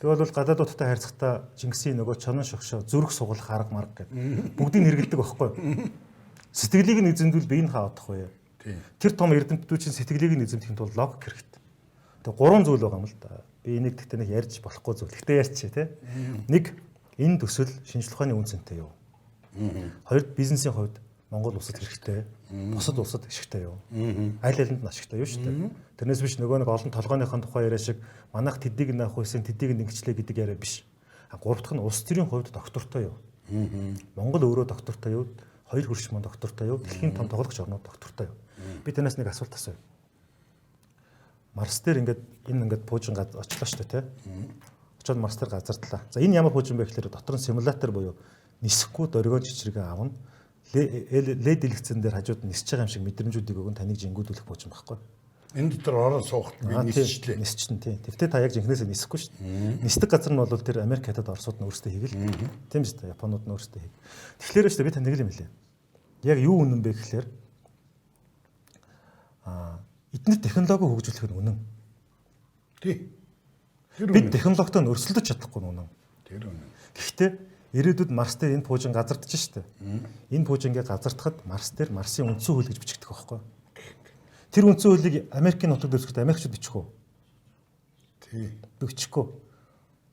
Тэгвэл бол гадаадуудтай харьцахдаа Чингисийн нөгөө чонон шогшоо зүрх сугалах арга марга гэдэг бүгдийг хэрэгэлдэг байхгүй юу? Сэтгэлийг нь эзэмдвэл биеийг хаадах вэ? Тэр том эрдэмтдүүд чинь сэтгэлийг нь эзэмдэхин тулд логик хэрэгтэй. Тэгээ 3 зүйл байгаа юм л да. Би энийг гэхдээ нэг ярьж болохгүй зүйл. Гэхдээ ярьчих тий. Нэг энэ төсөл шинжлэх ухааны үнцэнтэй юу? Хоёр бизнесийн хувьд Монгол улсад хэрэгтэй. Бусад улсад ашигтай юу? Аль алинд нь ашигтай юу шүү дээ. Тэрнээс биш нөгөө нэг олон толгойнхын тухай яриа шиг манайх тэдийг наах байсан тэдийг ингэчлээ гэдэг яриа биш. Гурав дахь нь улс төрийн хувьд доктортой юу? Монгол өөрөө доктортой юу? Хоёр хөрш мөн доктортой юу? Дэлхийн том тоглогч орнууд доктортой юу? Би танаас нэг асуулт асууя. Марс дээр ингээд пуужин очлоо шүү дээ, тий. Очоод Марс дээр газардлаа. За энэ ямар пуужин бэ гэхээр дотор нь симулятор буюу нисэхгүй дөргион жижигхэн аавна. LED дэлгэцэн дээр хажууд нисэж байгаа юм шиг мэдрэмжүүдийг өгөн таныг жингүүдүүлэх пуужин байхгүй. Энэ дотор ороод суухт би нисчихлээ. Нисчихэн тий. Тэгвэл та яг жинхнээсээ нисэхгүй шүү дээ. Нисдэг газар нь бол тэр Америк, Хятад, Оросууд нь өөрсдөө хийгэл. Тийм шүү дээ. Японууд нь өөрсдөө хий. Тэгэхээр шүү дээ би танд нэг юм хэлээ. Яг юу үнэн бэ гэхээр эдгээр технологи хөгжүүлэх нь үнэн. Тий. Бид технологитой нь өрсөлдөж чадахгүй нь үнэн. Тэр үнэн. Гэхдээ ирээдүйд Марс дээр энэ пуужин газардаж штэ. Энэ пуужингээ газардахад Марс дээр Марсын үндсэн хууль гэж бичигдэх байхгүй. Тэр үндсэн хуулийг Америкийн нутагт өсгөхөд Америкчууд бичих үү? Тий. Бичихгүй.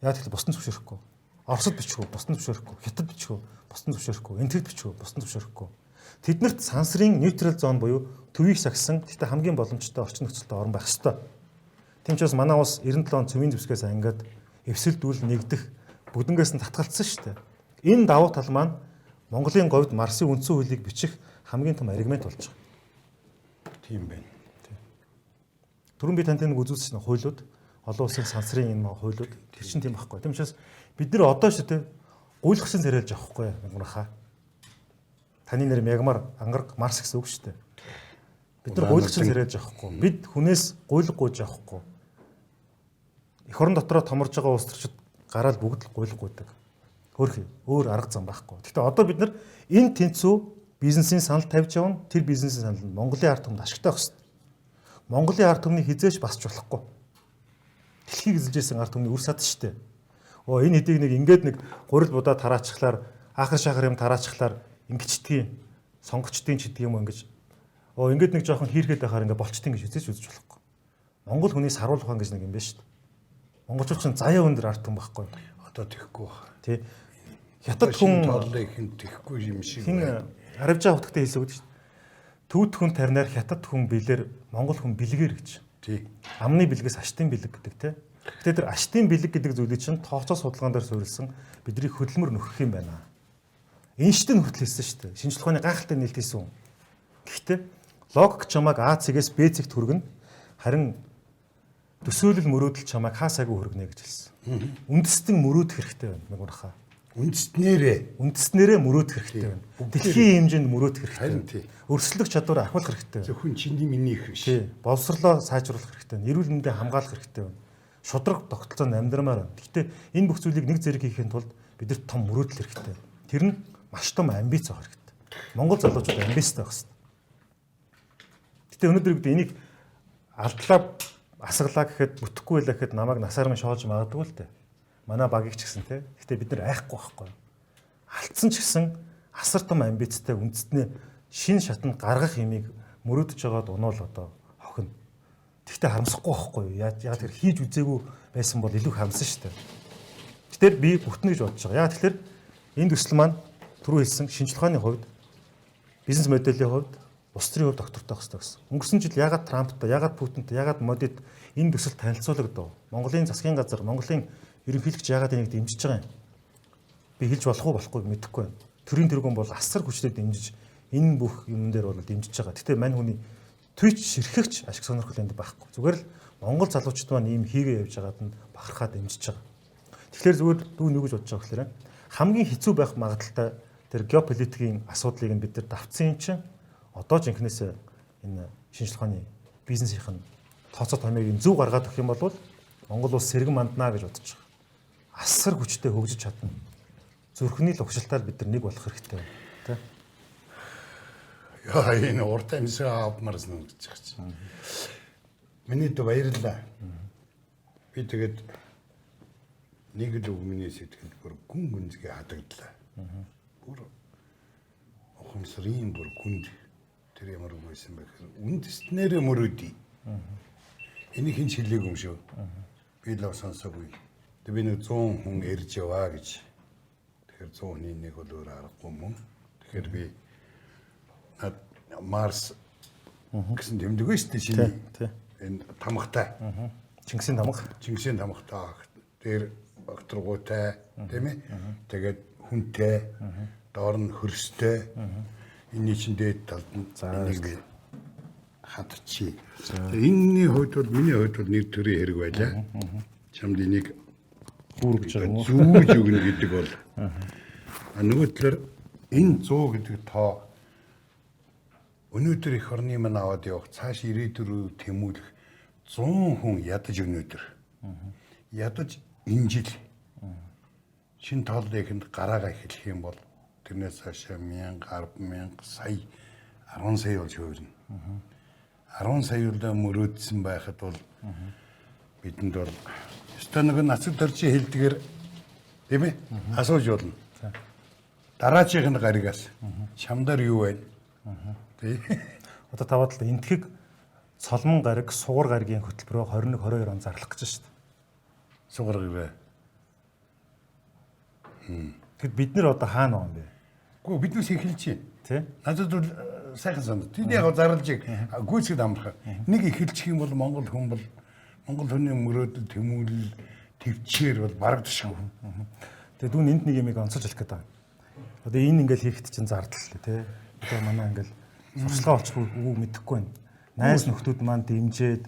Яа тэгэхээр бусдын зөвшөөрөхгүй. Оросд бичих үү? Бусдын зөвшөөрөхгүй. Хятад бичих үү? Бусдын зөвшөөрөхгүй. Энэтхэгт бичих үү? Бусдын зөвшөөрөхгүй. Тэднэрт сансрын нейтрал зон буюу төвийг сагсан гэхдээ хамгийн боломжтой орчин нөхцөлтэй орн байх ёстой. Тийм ч бас манай улс 97 он цөмийн зэвсгээс ангиад эвсэлдүүл нэгдэх бүгднгээс нь татгалцсан шүү дээ. Энэ давуу тал маань Монголын говьд Марсын үндсэн хуулийг бичих хамгийн том аргумент болж байгаа. Тийм байна. Түрүүн би танд нэг үзүүлсэн хуулиуд олон улсын сансрын энэ хуулиуд тэр чинь тийм байхгүй. Тийм учраас бид нэр одоо шүү дээ гуйлахсан царайлж авахгүй мангахаа. Таны нэр мягмар ангараг Марс гэсэн үг шүү дээ. Бид нар гуйлахсан царайлж авахгүй. Бид хүнээс гуйлах гуйж авахгүй. Эх орон дотроо томорж байгаа улс төрчид гараад бүгд л гуйлах гуйдаг. Өөр арга зам байхгүй. Гэхдээ одоо бид нар энэ тэнцүү бизнесийн санал тавьж явна. Тэр бизнесийн санал нь Монголын ард түмэнд ашигтай байх хэрэгтэй. Монголын ард түмний хизээч басч болохгүй. Дэлхийг эзэлжсэн ард түмний үр сад шүү дээ. Энэ хэдийг нэг ингээд нэг гурил будаа тараачихлаар ахар шахар юм тараачихлаар ингэчдгийг сонгочдгийн ч гэдэг юм ингэж ингээд нэг жоохон хийргээд байхаар ингээд болчтын гэж үзэж болохгүй. Монгол хүний саруулах ухаан гэж нэг юм байна шүү дээ. Монголчууд ч заяа өндөр ард түмэн байхгүй. Одоо тэхгүй байна. Тий. Хятад хүн тооллыг хэн тэхгүй юм шиг байна. Аравжаа хутагтай хэлсэн үг шүү дээ. Төвд хүн тарнаар хятад хүн билэр Монгол хүн бэлгээр гэж. Тий. Амны бэлгээс аштын бэлэг гэдэг тий. Гэхдээ тэр аштын бэлэг гэдэг зүйлийг чинь тооцоо судалгаан дээр суурилсан бидний хөдөлмөр нөхөх юм байна. Эйнштейн хүртэл хэлсэн шүү дээ. Шинжлэх ухааны гайхалтай нээлт хийсэн. Гэхдээ логик чамайг А цэгээс Б цэгт хүргэнэ. Харин төсөөлөл мөрөөдөл чамайг Х цагт хүргэнэ гэж хэлсэн. Үндэстэн мөрөөдөх хэрэгтэй байна мэгурхаа. Үндэснэрээ мөрөөдөх хэрэгтэй байна. Дэлхийн хэмжээнд мөрөөдөх хэрэгтэй. Өрсөлдөх чадвараа ахиулах хэрэгтэй. Зөвхөн чиний миний их биш. Тий. Боловсрлоо сайжруулах хэрэгтэй. Эрүүл мэндийг хамгаалах хэрэгтэй байна. Шудраг тогтолцоонд амьдрамаар байна. Гэхдээ энэ бүх зүйлийг нэг зэрэг хийхин тулд бидэрт том мөрөөдөл хэрэгтэй. Тэр нь маш том амбиц авах хэрэгтэй. Монгол залуучууд амбицтай байх хэрэгтэй. Гэтэ өнөөдөр бид энийг алдлаа асглаа гэхэд бүтэхгүй байлаа гэхэд намайг насаар минь шоолж магадгүй л дээ. Манай багийг ч гэсэн тий. Гэтэ бид нар айхгүй байхгүй. Алдсан ч гэсэн асар том амбицтай үндэстнээ шин шатанд гаргах юмыг мөрөөдөж байгаад унуул одоо хохино. Тэгтээ харамсахгүй байхгүй. Яа тэр хийж үзээгүй байсан бол илүү харамсан шүү дээ. Тэгэхээр би бүтнэ гэж бодож байгаа. Яа тэгэхээр энэ төсөл маань түрүү хэлсэн шинжлэх ухааны хувьд бизнес моделийн хувьд улс төрийн хувьд доктортой байх хэрэгтэй гэсэн. Өнгөрсөн жил ягаад Трамптай, ягаад Путинтай, ягаад Модид энэ төсөлд танилцуулагдав? Монголын засгийн газар, Монголын ерөнхийлөгч ягаад энийг дэмжиж байгаа юм? Би хэлж болох уу болохгүй мэдэхгүй байна. Төрийн тэргүүн бол асар хүчтэй дэмжиж энэ бүх юм дээр бол дэмжиж байгаа. Гэтэ мань хүний Twitch ширхэгч ашиг сонирхол энд байхгүй. Зүгээр л Монгол залуучууд маань ийм хийгээ явж байгаад нь бахархаа дэмжиж байгаа. Тэгэхээр зүгээр дүүн юу гэж бодож байгаа гэхээр хамгийн хэцүү байх магадaltaй тэр геополитикийн асуудлыг нь бид нар давцсан юм чинь одоо жинхнээс энэ шинжлэх ухааны бизнесийнх нь тооцоо томьёог зөв гаргаад өгөх юм бол Монгол улс сэргэн манднаа гэж бодож байгаа. Асар хүчтэй хөгжиж чадна. Зүрхний л угшилтаар бид нар нэг болох хэрэгтэй байна. Тэ? Яа энэ урт амьсгаа авмарсан гэж байна. Миний дэ баярлалаа. Би тэгээд нэг л үг миний сэтгэлд бүр гүн гүнзгий хадагдлаа. Бүр ухамсарын бүр гүнд тэр ямар үг байсан бэ гэхээр үндэснээрээ мөрөөдий. Энийг хэн ч хэлээгүй юм шүү. Би л сонсоогүй. Тэг би нэг 100 хүн ирж яваа гэж. Тэгэхээр 100 хүний нэг бол өөр аргагүй мөн. Тэгэхээр би над Марс гэсэн тэмдэг байж тээ шинэ. Энэ тамгатай. Чингисийн тамга. Чингисийн тамгатай. Тэр докторгуутай тийм ээ. Тэгээд хүнтэй, доор нь хөрстэй. Энийн чинь дээд талд нь нэг хатчи. Энэний хувьд бол миний хувьд бол нэг төрлийн хэрэг байлаа. Чамд энийг Бүргэж байгаа юм уу? зүүж өгнө гэдэг бол нөгөө талаар энэ 100 гэдэг тоо өнөөдөр их орны маань аваад явах цааш ирээдүрөө тэмүүлэх 100 хүн ядаж өнөөдөр ядаж энэ жил шин тооллыхынд гараагаа эхлэх юм бол тэрнээс хойш 1000, 100000 сая 10 сая болж хувирна. 10 саяудаа мөрөөдсөн байхад бол бидэнд бол өстой нэг нацад дөржи хэлдгээр тийм ээ асууж болно. Дараачихын гаригаас чамдар юу байна? Тий. Одоо та бодлоо энтхэг цолмон гариг, сугар гаригийн хөтөлбөрөөр 21 22 он зарлах гэж байна шүү дээ. Сугар гариг. Тэгэд бид нэр одоо хаана байгаа юм бэ? Гүү биднээс эхэлж байна. Тий? Надад бол сайхан санаа. Тэд яг зарлжиг гүйцэд амарх. Нэг эхэлчих юм бол Монгол хүн бол Монгол хүний мөрөөдөл тэмүүлэл төвчээр бол бараг ташгүй. Тэгээд дүүн энд нэг юм онцолж хэлэх гээд байна. Одоо энэ ингээл хийхэд чинь зардал тий. Одоо манай ингээл сурчлага олчихгүй үг мэдэхгүй байна. Найз нөхдүүд маань дэмжиж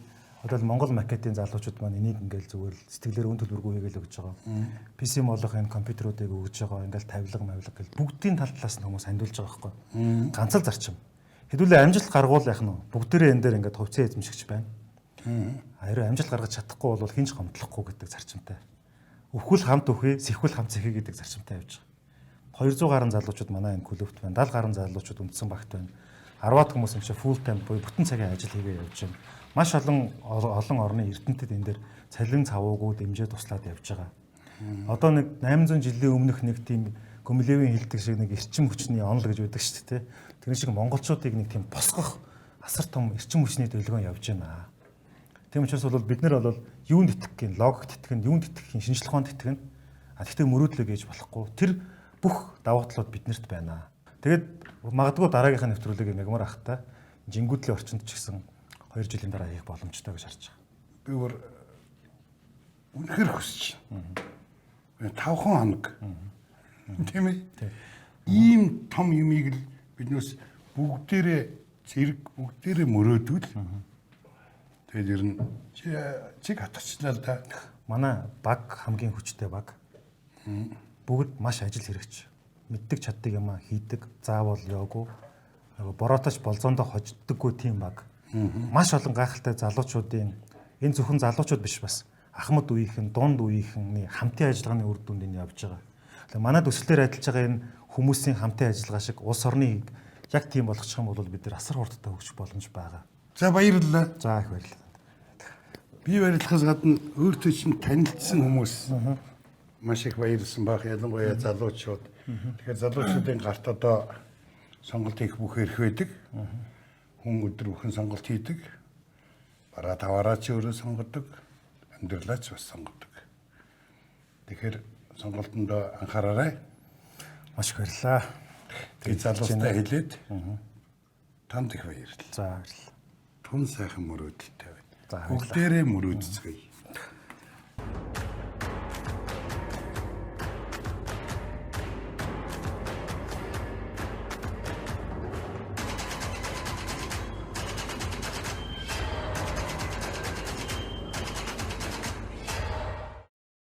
одоо л Монгол макетийн залуучууд маань энийг ингээл зүгээр сэтгэлээр өн төлбөргүй хийгээл өгч байгаа. PC молох энэ компьютеруудыг өгж байгаа. Ингээл тавилга мавилга гэл бүгдийн тал талаас нь хүмүүс хандуулж байгаа байхгүй. Ганц л зарчим. Хэдүүлээ амжилт гаргуул яах нь бүгдээрээ энэ дээр ингээд хувьцаа эзэмшигч байна. Харин амжилт гаргаж чадахгүй бол хинж гомдлохгүй гэдэг зарчимтай. Өвхөл хамт өхөө, сэхвэл хамт сэхээ гэдэг зарчимтай явж байгаа. 200 гаруй залуучууд манай энэ клубт байна. 70 гаруй залуучууд үндсэн багт байна. 10-аад хүмүүс энэ full time буюу бүтэн цагийн ажил хийгээ явж байна. Маш олон орны эрдэмтэд энэ дээр цалин цавуугүй дэмжиж туслаад явж байгаа. Одоо нэг 800 жилийн өмнөх нэг тийм Гомлевийн хэлдэг шиг нэг эрчим хүчний онол гэж байдаг шүү дээ. Тэр шиг монголчуудыг нэг тийм босгох асар том эрчим хүчний төлөвлөгөө явж байна. Тийм учраас бол бид нар бол юунд итгэх гин логикт итгэх нь, юунд итгэх гин шинжлэх ухаанд итгэх нь. Гэхдээ мөрөөдлөө гэж болохгүй. Тэр бүх давуу талууд биднэрт байна. Тэгээд магадгүй дараагийнхаа нэвтрүүлгийг мягмар ахтай жингүүдлээ орчинд ч гэсэн 2 жилийн дараа хийх боломжтой гэж харж байгаа. Би бүр үнэхээр хүсэж байна. 5 хоног. Тийм ээ. Ийм том юмыг л биднээс бүгдээрээ зэрэг бүгдээрээ мөрөөдвөл тэгээд ер нь чиг хатгачлаа л да. Манай баг хамгийн хүчтэй баг. Бүгд маш ажил хэрэгч. Мэддэг чаддаг юм а хийдэг. Заавал яваагүй. Бороточ болзоондоо хожддоггүй тийм баг. Маш олон гайхалтай залуучуудын энэ зөвхөн залуучууд биш бас ахмад үеийнхэн, дунд үеийнхэн хамтын ажиллагааны үр дүнд энэ явж байгаа. Тэгэхээр манай төслөөр ажиллаж байгаа энэ хүмүүсийн хамтын ажиллагаа шиг улс орныг яг тийм болгочих юм бол бид нар асар хурдтай хөгжих боломж байгаа. За баярлалаа. За их баярлалаа. Би баярлахаас гадна өөртөө чинь танилцсан хүмүүс маш их баярлсан баг. Ялангуяа залуучууд. Тэгэхээр залуучуудын гарт одоо сонголт хийх бүх эрх байдаг. Хүн өдөр бүхэн сонголт хийдэг. Бараа таваараа ч өөрөө сонгодог. Амьдралаа ч бас сонгодог. Тэгэхээр сонголтонд анхаараарай. Маш их баярлалаа. Тэгээд залуустай хэлээд Танд их баярлалаа. За баярлалаа. Тун сайхан мөрөөдөлтэй За, байна. Бүгдээрээ мөрөөдцгөөе.